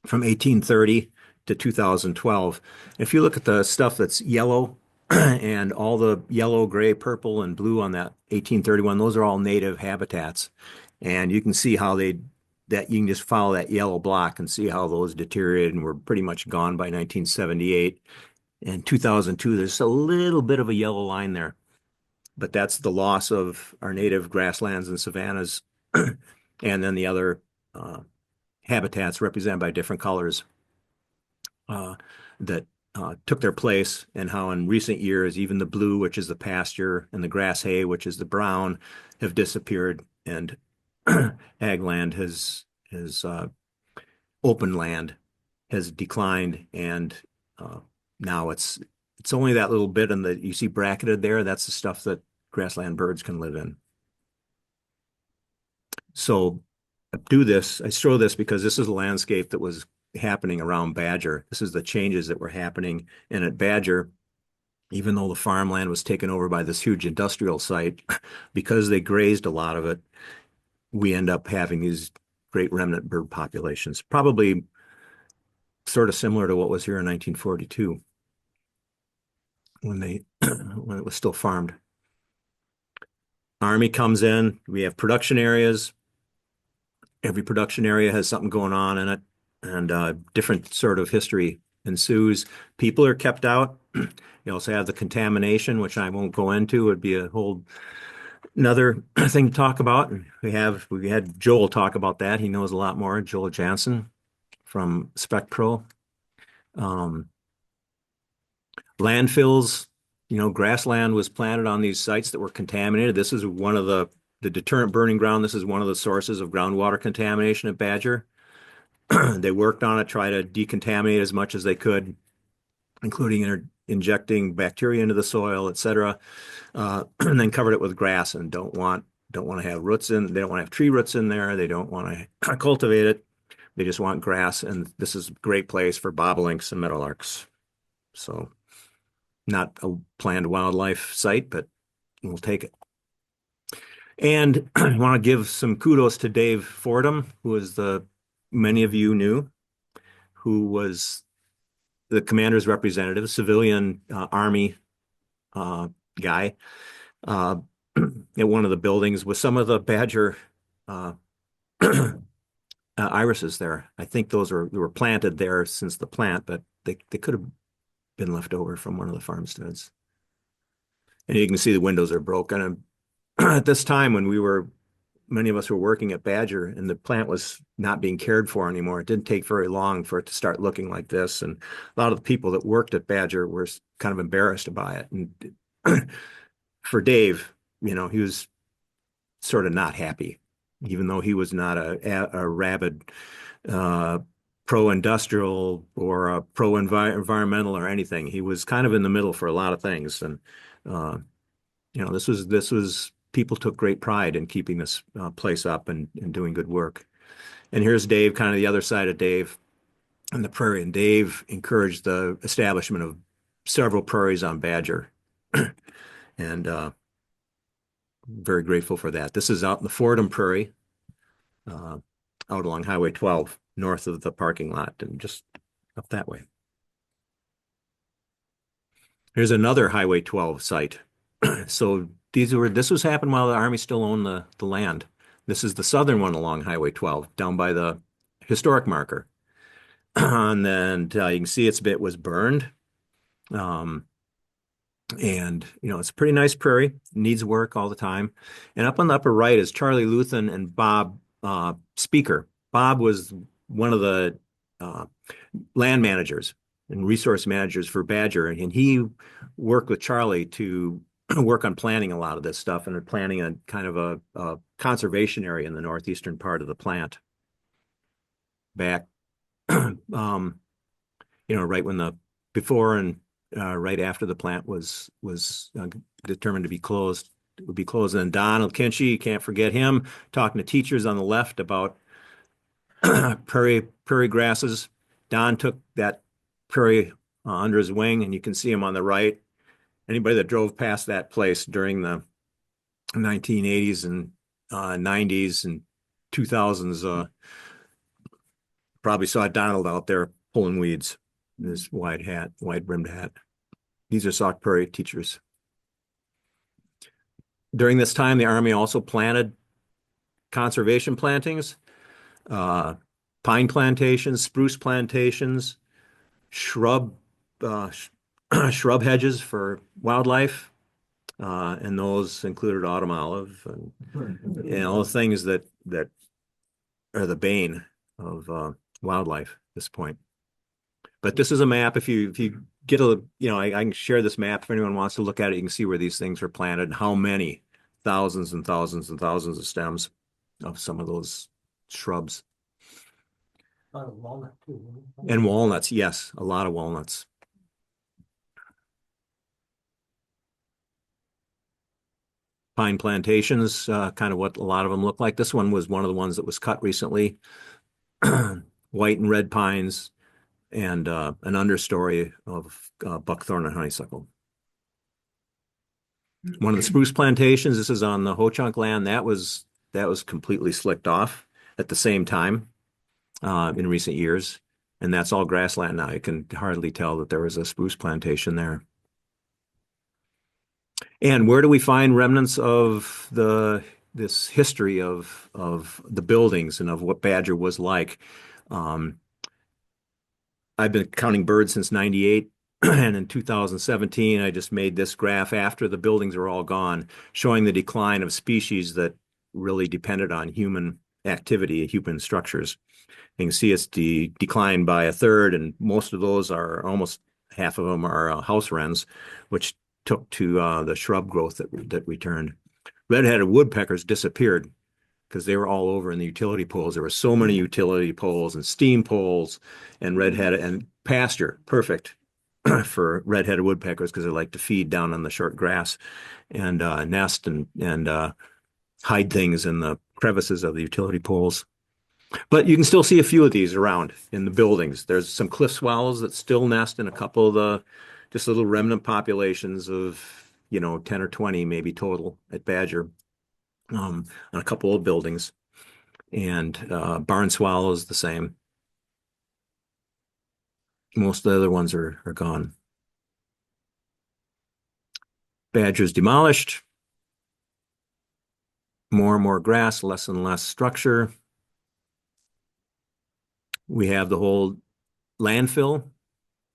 from 1830 to 2012. If you look at the stuff that's yellow and all the yellow, gray, purple, and blue on that 1831, those are all native habitats. And you can see how you can just follow that yellow block and see how those deteriorated and were pretty much gone by 1978. In 2002, there's a little bit of a yellow line there, but that's the loss of our native grasslands and savannas, and then the other habitats represented by different colors that took their place, and how in recent years, even the blue, which is the pasture, and the grass hay, which is the brown, have disappeared, and ag land open land has declined, and now it's only that little bit, and you see bracketed there. That's the stuff that grassland birds can live in. So I show this because this is a landscape that was happening around Badger. This is the changes that were happening. And at Badger, even though the farmland was taken over by this huge industrial site, because they grazed a lot of it, we end up having these great remnant bird populations, probably sort of similar to what was here in 1942 when it was still farmed. Army comes in, we have production areas. Every production area has something going on in it, and different sort of history ensues. People are kept out. You also have the contamination, which I won't go into. Would be a whole another thing to talk about. We had Joel talk about that. He knows a lot more. Joel Jansen from Spec Pro. Landfills. Grassland was planted on these sites that were contaminated. This is one of the deterrent burning ground. This is one of the sources of groundwater contamination at Badger. They worked on it, try to decontaminate as much as they could, including injecting bacteria into the soil, etc., and then covered it with grass, and don't want to have roots in. They don't want to have tree roots in there. They don't want to cultivate it. They just want grass, and this is a great place for bobolinks and meadowlarks. So, not a planned wildlife site, but we'll take it. And I want to give some kudos to Dave Fordham, who is many of you knew, who was the commander's representative, civilian Army guy, at one of the buildings with some of the Badger irises there. I think they were planted there since the plant, but they could have been left over from one of the farmsteads. And you can see the windows are broken, and at this time when many of us were working at Badger and the plant was not being cared for anymore. It didn't take very long for it to start looking like this. And a lot of the people that worked at Badger were kind of embarrassed by it. And for Dave, he was sort of not happy, even though he was not a rabid pro-industrial or a pro-environmental or anything. He was kind of in the middle for a lot of things. And, this was people took great pride in keeping this place up and doing good work. And here's Dave, kind of the other side of Dave and the prairie. And Dave encouraged the establishment of several prairies on Badger. And very grateful for that. This is out in the Fordham Prairie, out along Highway 12, north of the parking lot and just up that way. Here's another Highway 12 site. So this was happening while the Army still owned the land. This is the southern one along Highway 12, down by the historic marker. And then you can see its bit was burned. And it's a pretty nice prairie, needs work all the time. And up on the upper right is Charlie Luthen and Bob Speaker. Bob was one of the land managers and resource managers for Badger, and he worked with Charlie to work on planning a lot of this stuff and planning a kind of a conservation area in the northeastern part of the plant. Back, right when before and right after the plant was determined to be closed, it would be closed. And Donald Kinchy, you can't forget him, talking to teachers on the left about prairie grasses. Don took that prairie under his wing, and you can see him on the right. Anybody that drove past that place during the 1980s and 90s and 2000s probably saw Donald out there pulling weeds in his wide-brimmed hat. These are Sauk Prairie teachers. During this time, the Army also planted conservation plantings, pine plantations, spruce plantations, shrub hedges for wildlife, and those included autumn olive and all the things that are the bane of wildlife at this point. But this is a map. If you get I can share this map if anyone wants to look at it. You can see where these things were planted and how many thousands and thousands and thousands of stems of some of those shrubs. A lot of walnut too. And walnuts, yes, a lot of walnuts. Pine plantations, kind of what a lot of them look like. This one was one of the ones that was cut recently. White and red pines and an understory of buckthorn and honeysuckle. One of the spruce plantations, this is on the Ho-Chunk land, that was completely slicked off at the same time in recent years. And that's all grassland now. You can hardly tell that there was a spruce plantation there. And where do we find remnants of this history of the buildings and of what Badger was like? I've been counting birds since '98, and in 2017, I just made this graph after the buildings were all gone, showing the decline of species that really depended on human activity, human structures. You can see it's declined by a third, and most of those are almost half of them are house wrens, which took to the shrub growth that returned. Red-headed woodpeckers disappeared because they were all over in the utility poles. There were so many utility poles and steam poles and red-headed and pasture, perfect for red-headed woodpeckers because they like to feed down on the short grass and nest and hide things in the crevices of the utility poles. But you can still see a few of these around in the buildings. There's some cliff swallows that still nest in a couple of the just little remnant populations of 10 or 20 maybe total at Badger. On a couple of buildings, and barn swallows the same. Most of the other ones are gone. Badger's demolished. More and more grass, less and less structure. We have the whole landfill,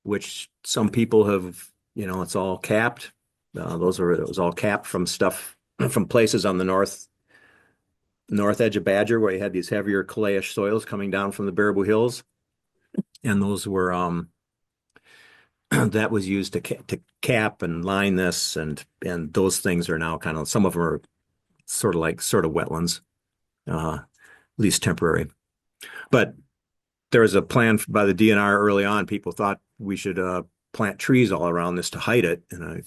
which some people have, it's all capped. It was all capped from stuff from places on the north edge of Badger where you had these heavier clayish soils coming down from the Baraboo Hills. And those were that was used to cap and line this, and those things are now kind of, some of them are sort of wetlands, at least temporary. But there was a plan by the DNR early on. People thought we should plant trees all around this to hide it, and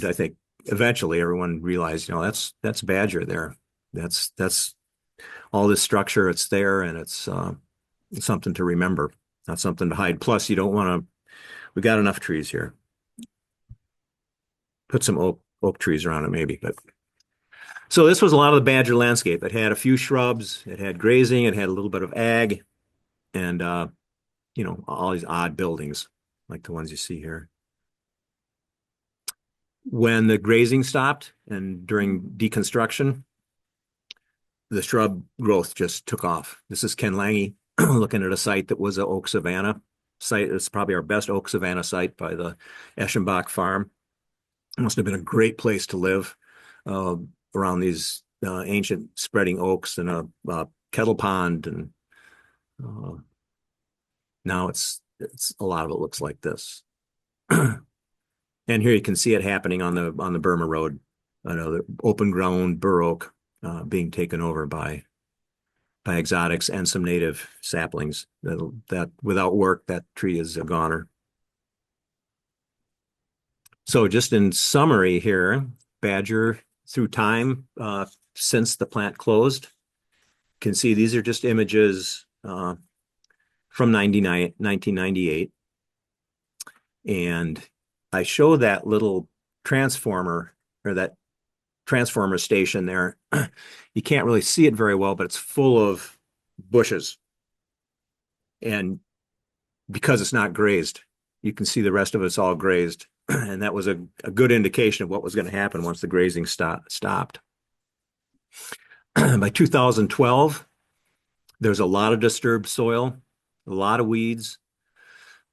I think eventually everyone realized, that's Badger there. That's all this structure. It's there, and it's something to remember, not something to hide. Plus, you don't want to. We got enough trees here. Put some oak trees around it, maybe. But so this was a lot of the Badger landscape. It had a few shrubs. It had grazing. It had a little bit of ag, and all these odd buildings like the ones you see here. When the grazing stopped and during deconstruction, the shrub growth just took off. This is Ken Lange looking at a site that was an oak savanna site. It's probably our best oak savanna site by the Eschenbach farm. It must have been a great place to live around these ancient spreading oaks and a kettle pond, and now it's a lot of it looks like this. And here you can see it happening on the Burma Road, the open ground bur oak being taken over by exotics and some native saplings. That without work, that tree is a goner. So just in summary here, Badger through time since the plant closed, you can see these are just images from 1998. And I show that little transformer, or that transformer station there. You can't really see it very well, but it's full of bushes. And because it's not grazed, you can see the rest of it's all grazed. And that was a good indication of what was going to happen once the grazing stopped. By 2012, there's a lot of disturbed soil, a lot of weeds.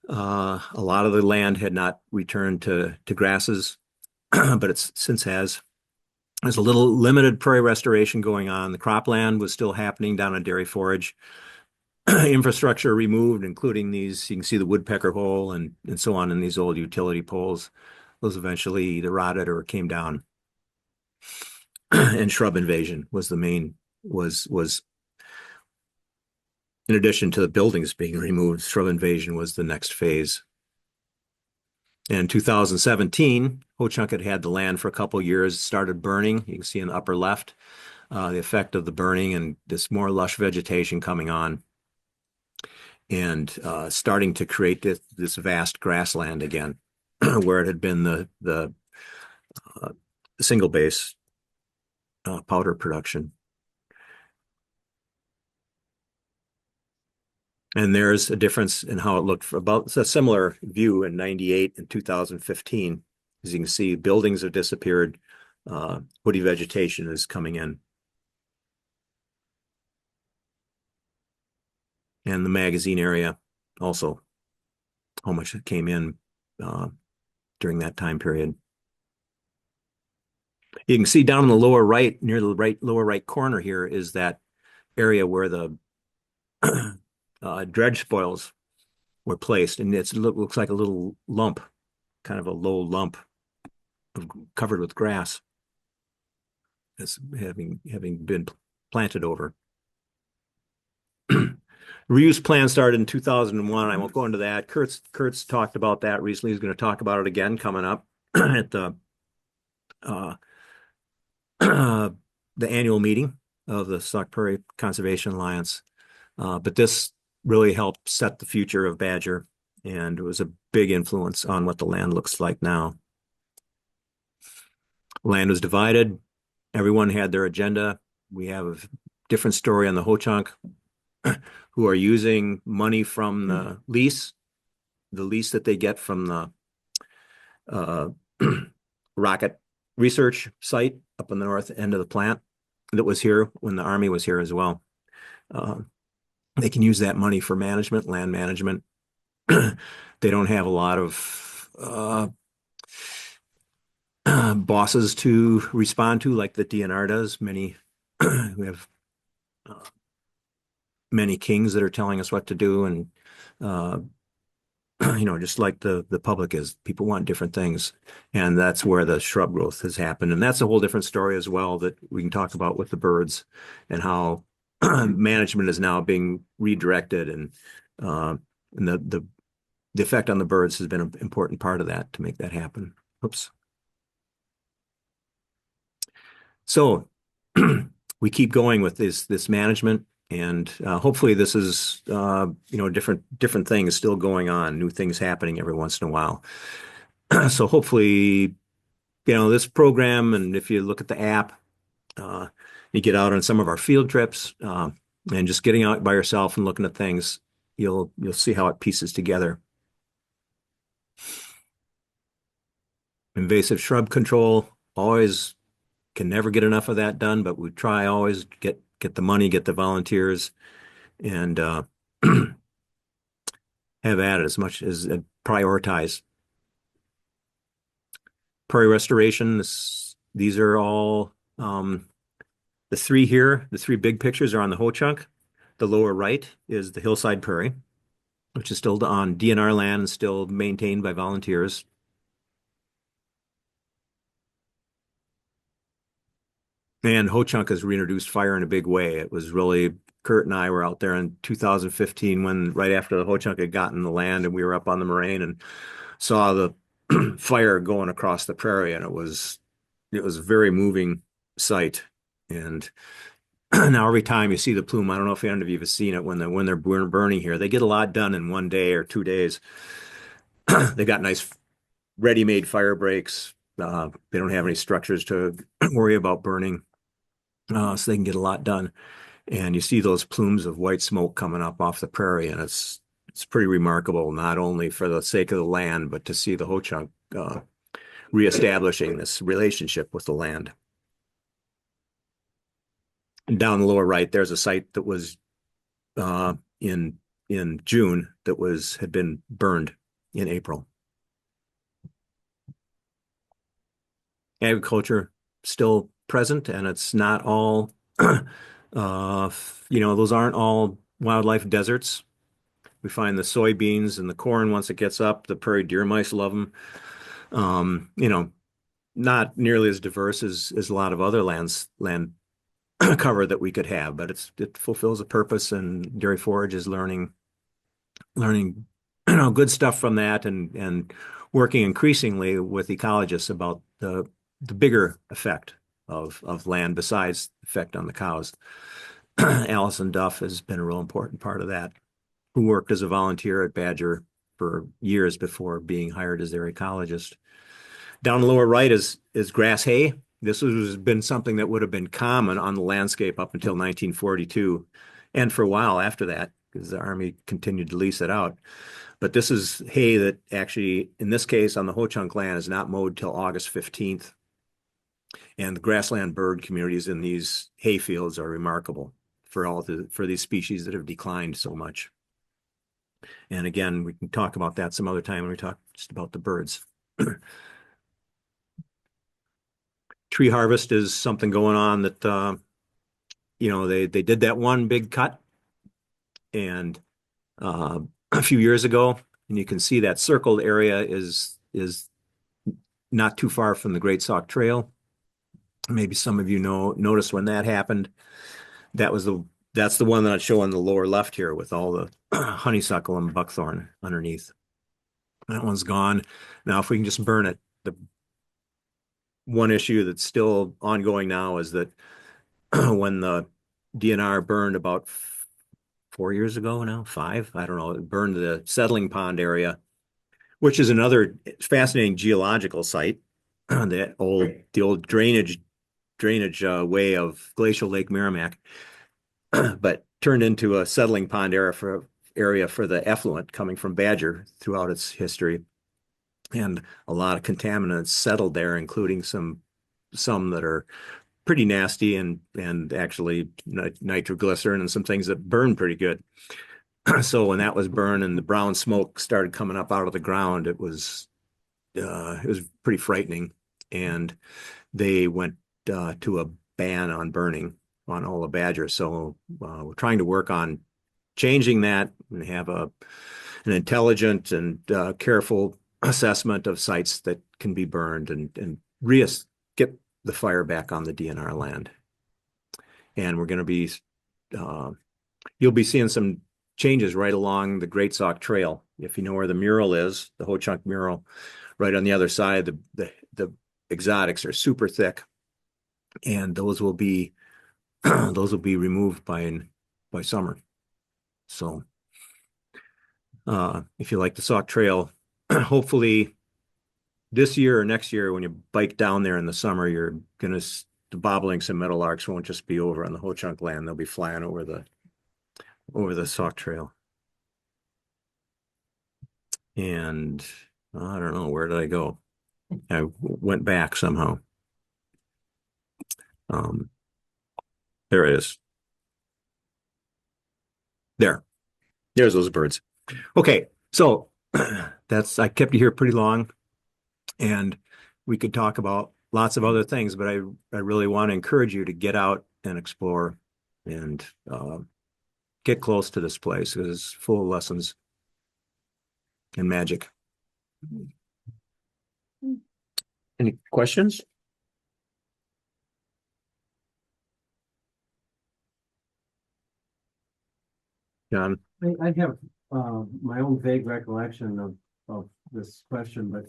A lot of the land had not returned to grasses, but it since has. There's a little limited prairie restoration going on. The cropland was still happening down at Dairy Forage. Infrastructure removed, including these, you can see the woodpecker hole and so on, in these old utility poles. Those eventually either rotted or came down. And shrub invasion was the main, was in addition to the buildings being removed, shrub invasion was the next phase. In 2017, Ho-Chunk had the land for a couple of years, started burning. You can see in the upper left the effect of the burning and this more lush vegetation coming on, and starting to create this vast grassland again, where it had been the single base powder production. And there's a difference in how it looked for about, it's a similar view in 98 and 2015. As you can see, buildings have disappeared. Woody vegetation is coming in. And the magazine area also, how much it came in during that time period. You can see down in the lower right, near the lower right corner here, is that area where the dredge spoils were placed, and it looks like a little lump, kind of a low lump covered with grass that's having been planted over. Reuse plan started in 2001. I won't go into that. Kurt's talked about that recently. He's going to talk about it again coming up at the annual meeting of the Sauk Prairie Conservation Alliance. But this really helped set the future of Badger, and it was a big influence on what the land looks like now. Land was divided. Everyone had their agenda. We have a different story on the Ho-Chunk, who are using money from the lease that they get from the rocket research site up on the north end of the plant that was here when the Army was here as well. They can use that money for management, land management. They don't have a lot of bosses to respond to, like the DNR does. Many we have many kings that are telling us what to do, and uh, just like the public is, people want different things, and that's where the shrub growth has happened, and that's a whole different story as well that we can talk about with the birds and how management is now being redirected, and the effect on the birds has been an important part of that to make that happen. Oops. So we keep going with this management, and hopefully this is different things still going on, new things happening every once in a while. So hopefully, this program, and if you look at the app, you get out on some of our field trips, and just getting out by yourself and looking at things, you'll see how it pieces together. Invasive shrub control, always can never get enough of that done, but we try always get the money, get the volunteers, and have at it as much as prioritize. Prairie restoration, these are all the three here, the three big pictures are on the Ho-Chunk. The lower right is the hillside prairie, which is still on DNR land and still maintained by volunteers. And Ho-Chunk has reintroduced fire in a big way. It was really, Kurt and I were out there in 2015 right after the Ho-Chunk had gotten the land, and we were up on the moraine and saw the fire going across the prairie, and it was a very moving sight. And now every time you see the plume, I don't know if any of you have seen it when they're burning here, they get a lot done in 1 day or 2 days. They got nice ready-made fire breaks. They don't have any structures to worry about burning. So they can get a lot done. And you see those plumes of white smoke coming up off the prairie, and it's pretty remarkable, not only for the sake of the land, but to see the Ho-Chunk reestablishing this relationship with the land. And down the lower right, there's a site that was in June that had been burned in April. Agriculture still present, and it's not all, those aren't all wildlife deserts. We find the soybeans and the corn, once it gets up, the prairie deer mice love them. Not nearly as diverse as a lot of other land cover that we could have, but it fulfills a purpose, and Dairy Forage is learning good stuff from that, and working increasingly with ecologists about the bigger effect of land besides the effect on the cows. Allison Duff has been a real important part of that, who worked as a volunteer at Badger for years before being hired as their ecologist. Down the lower right is grass hay. This has been something that would have been common on the landscape up until 1942, and for a while after that, because the Army continued to lease it out. But this is hay that actually, in this case, on the Ho-Chunk land, is not mowed till August 15th. And the grassland bird communities in these hay fields are remarkable for these species that have declined so much. And again, we can talk about that some other time when we talk just about the birds. Tree harvest is something going on that, they did that one big cut and a few years ago, and you can see that circled area is not too far from the Great Sauk Trail. Maybe some of you noticed when that happened. That's the one that I show on the lower left here with all the honeysuckle and buckthorn underneath. That one's gone. Now, if we can just burn it, the one issue that's still ongoing now is that when the DNR burned about 4 years ago now, 5, I don't know, it burned the settling pond area, which is another fascinating geological site. The old drainage way of glacial Lake Merrimack, but turned into a settling pond area for the effluent coming from Badger throughout its history. And a lot of contaminants settled there, including some that are pretty nasty and actually nitroglycerin and some things that burn pretty good. So when that was burned and the brown smoke started coming up out of the ground, it was pretty frightening. and they went to a ban on burning on all the badgers. So we're trying to work on changing that and have an intelligent and careful assessment of sites that can be burned and get the fire back on the DNR land. And we're going to be, you'll be seeing some changes right along the Great Sauk Trail. If you know where the mural is, the Ho-Chunk mural, right on the other side, the exotics are super thick, and those will be removed by summer. So if you like the Sauk Trail, hopefully this year or next year when you bike down there in the summer, you're gonna the bobolinks and meadowlarks won't just be over on the Ho-Chunk land; they'll be flying over the Sauk Trail. And I don't know, where did I go? I went back somehow. There it is. There's those birds. Okay, so I kept you here pretty long, and we could talk about lots of other things, but I really want to encourage you to get out and explore and get close to this place because it's full of lessons and magic. Any questions? John? I have my own vague recollection of this question, but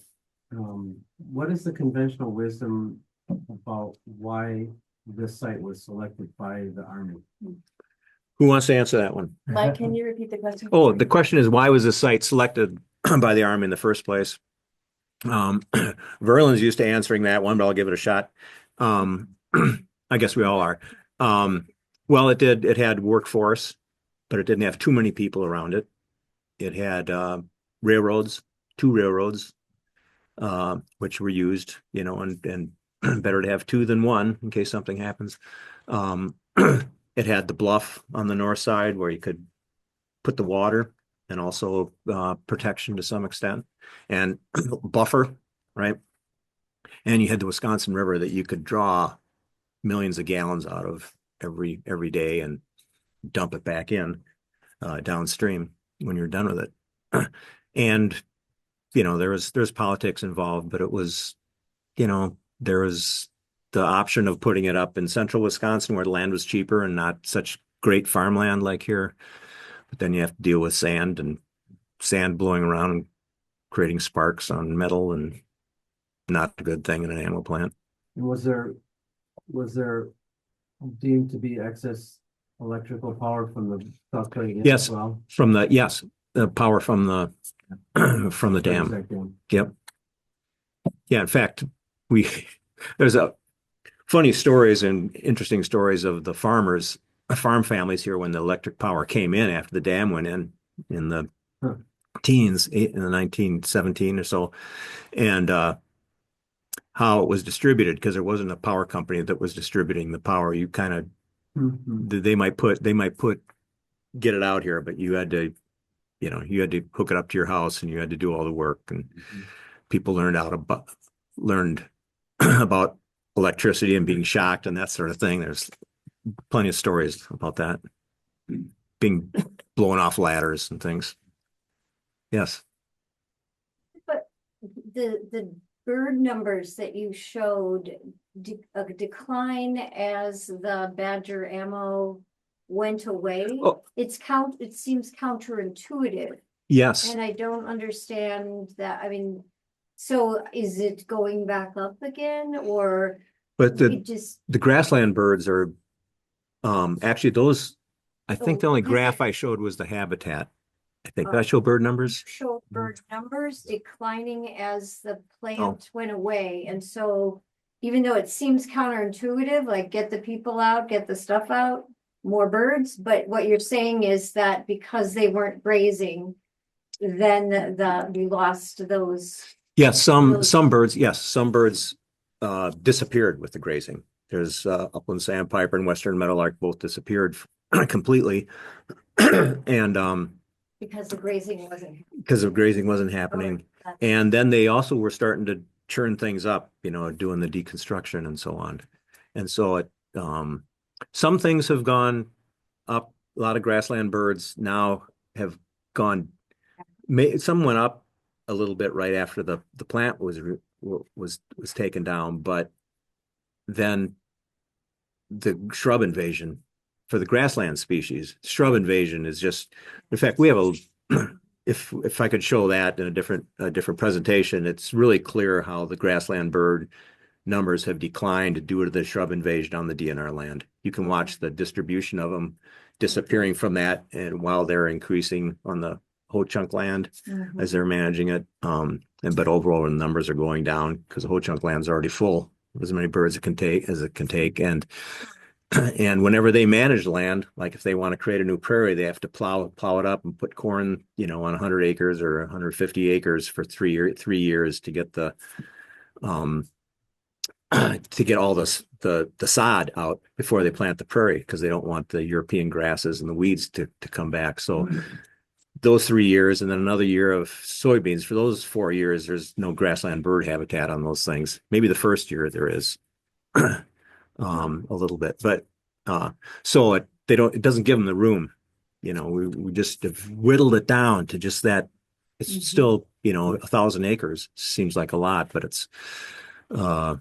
what is the conventional wisdom about why this site was selected by the Army? Who wants to answer that one? Mike, can you repeat the question? Oh, the question is, why was this site selected by the Army in the first place? Verlin's used to answering that one, but I'll give it a shot. I guess we all are. Well, it had workforce, but it didn't have too many people around it. It had railroads, 2 railroads, which were used, and better to have 2 than 1 in case something happens. It had the bluff on the north side where you could put the water and also protection to some extent, and buffer, right? And you had the Wisconsin River that you could draw millions of gallons out of every day and dump it back in downstream when you're done with it. And there's politics involved, but it was, there was the option of putting it up in central Wisconsin where the land was cheaper and not such great farmland like here. But then you have to deal with sand blowing around and creating sparks on metal, and not a good thing in an animal plant. And was there deemed to be excess electrical power from the Sauk County Yes, as well? The power from the dam. Yep. Yeah, in fact, there's funny stories and interesting stories of the farm families here when the electric power came in after the dam went in the teens, in the 1917 or so, and how it was distributed, because there wasn't a power company that was distributing the power. You kind of they might get it out here, but you had to hook it up to your house and you had to do all the work, and people learned about electricity and being shocked and that sort of thing. There's plenty of stories about that, being blown off ladders and things. Yes. But the bird numbers that you showed a decline as the badger ammo went away. Oh. It seems counterintuitive. Yes. And I don't understand that. I mean, so is it going back up again, or? But the grassland birds are actually those. I think the only graph I showed was the habitat. I think did I show bird numbers? Show bird numbers declining as the plant went away, and so even though it seems counterintuitive, like get the people out, get the stuff out, more birds, but what you're saying is that because they weren't grazing, then we lost those. Yes, some birds. Yes, some birds disappeared with the grazing. There's upland sandpiper and western meadowlark both disappeared completely, and because the grazing wasn't happening. happening. And then they also were starting to churn things up, doing the deconstruction and so on. And so some things have gone up. A lot of grassland birds now have gone, some went up a little bit right after the plant was taken down, but then the shrub invasion for the grassland species, shrub invasion is just, in fact, we have if I could show that in a different presentation, it's really clear how the grassland bird numbers have declined due to the shrub invasion on the DNR land. You can watch the distribution of them disappearing from that, and while they're increasing on the Ho-Chunk land as they're managing it. But overall the numbers are going down because the Ho-Chunk land's already full of as many birds as it can take. And whenever they manage the land, like if they want to create a new prairie, they have to plow it up and put corn, on 100 acres or 150 acres for 3 years to get the to get all the sod out before they plant the prairie, because they don't want the European grasses and the weeds to come back. So those 3 years, and then another year of soybeans. For those 4 years, there's no grassland bird habitat on those things. Maybe the first year there is a little bit, but so it doesn't give them the room. We just have whittled it down to just that. It's still 1,000 acres seems like a lot, but it's a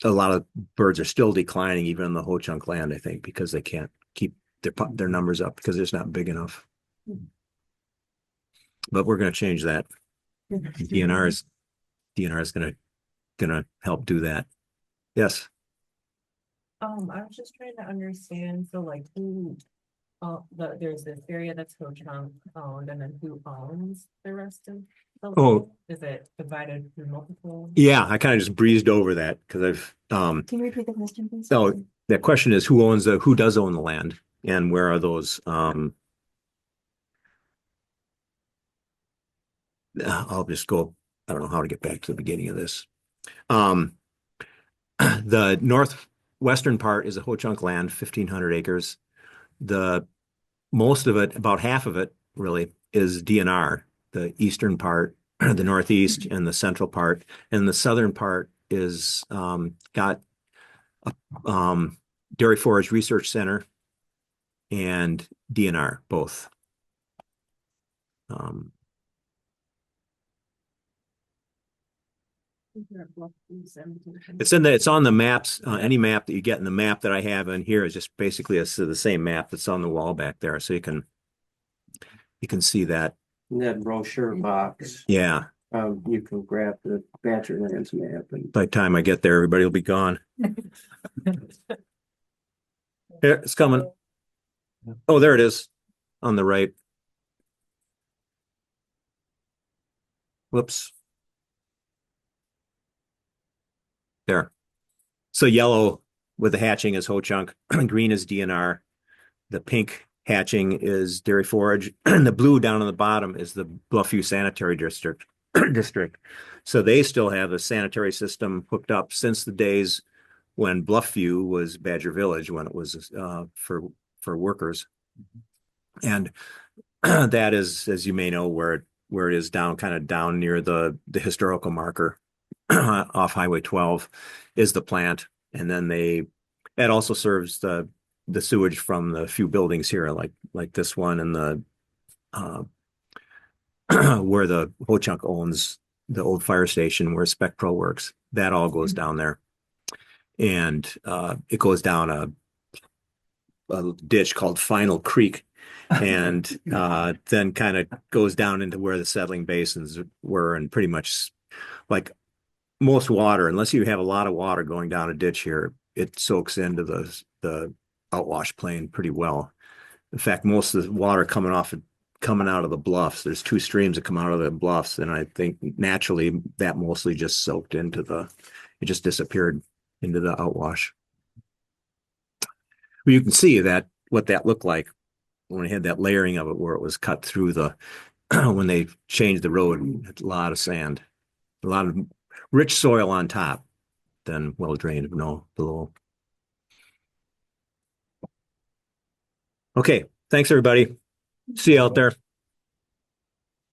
lot of birds are still declining even on the Ho-Chunk land, I think, because they can't keep their numbers up because it's not big enough. But we're going to change that. DNR is going to help do that. Yes. I was just trying to understand, so like who, there's this area that's Ho-Chunk owned, and then who owns the rest of the land? Is it divided through multiple? Yeah, I kind of just breezed over that because I've Can you repeat the question, please? So the question is who does own the land, and where are those I'll just go, I don't know how to get back to the beginning of this. The northwestern part is a Ho-Chunk land, 1,500 acres. Most of it, about half of it really, is DNR, the eastern part, the northeast, and the central part. And the southern part is got a Dairy Forage Research Center and DNR, both. It's on the maps. Any map that you get in the map that I have in here is just basically the same map that's on the wall back there, so you can see that. In that brochure box, Yeah. you can grab the Badger Lands map. And By the time I get there, everybody will be gone. Here, it's coming. Oh, there it is on the right. Whoops. There. So yellow with the hatching is Ho-Chunk, green is DNR, the pink hatching is Dairy Forage, and the blue down on the bottom is the Bluffview Sanitary District. So they still have a sanitary system hooked up since the days when Bluffview was Badger Village, when it was for workers. And that is, as you may know, where it is down, kind of down near the historical marker. Off Highway 12 is the plant, and then that also serves the sewage from the few buildings here, like this one, and the where the Ho-Chunk owns the old fire station where Spec Pro works. That all goes down there, and it goes down a ditch called Final Creek, and then kind of goes down into where the settling basins were, and pretty much like most water, unless you have a lot of water going down a ditch here, it soaks into the outwash plain pretty well. In fact, most of the water coming out of the bluffs, there's 2 streams that come out of the bluffs, and I think naturally that mostly just soaked into it just disappeared into the outwash. Well, you can see what that looked like when we had that layering of it, where it was cut through when they changed the road, a lot of sand, a lot of rich soil on top, then well drained below. Okay, thanks everybody. See you out there.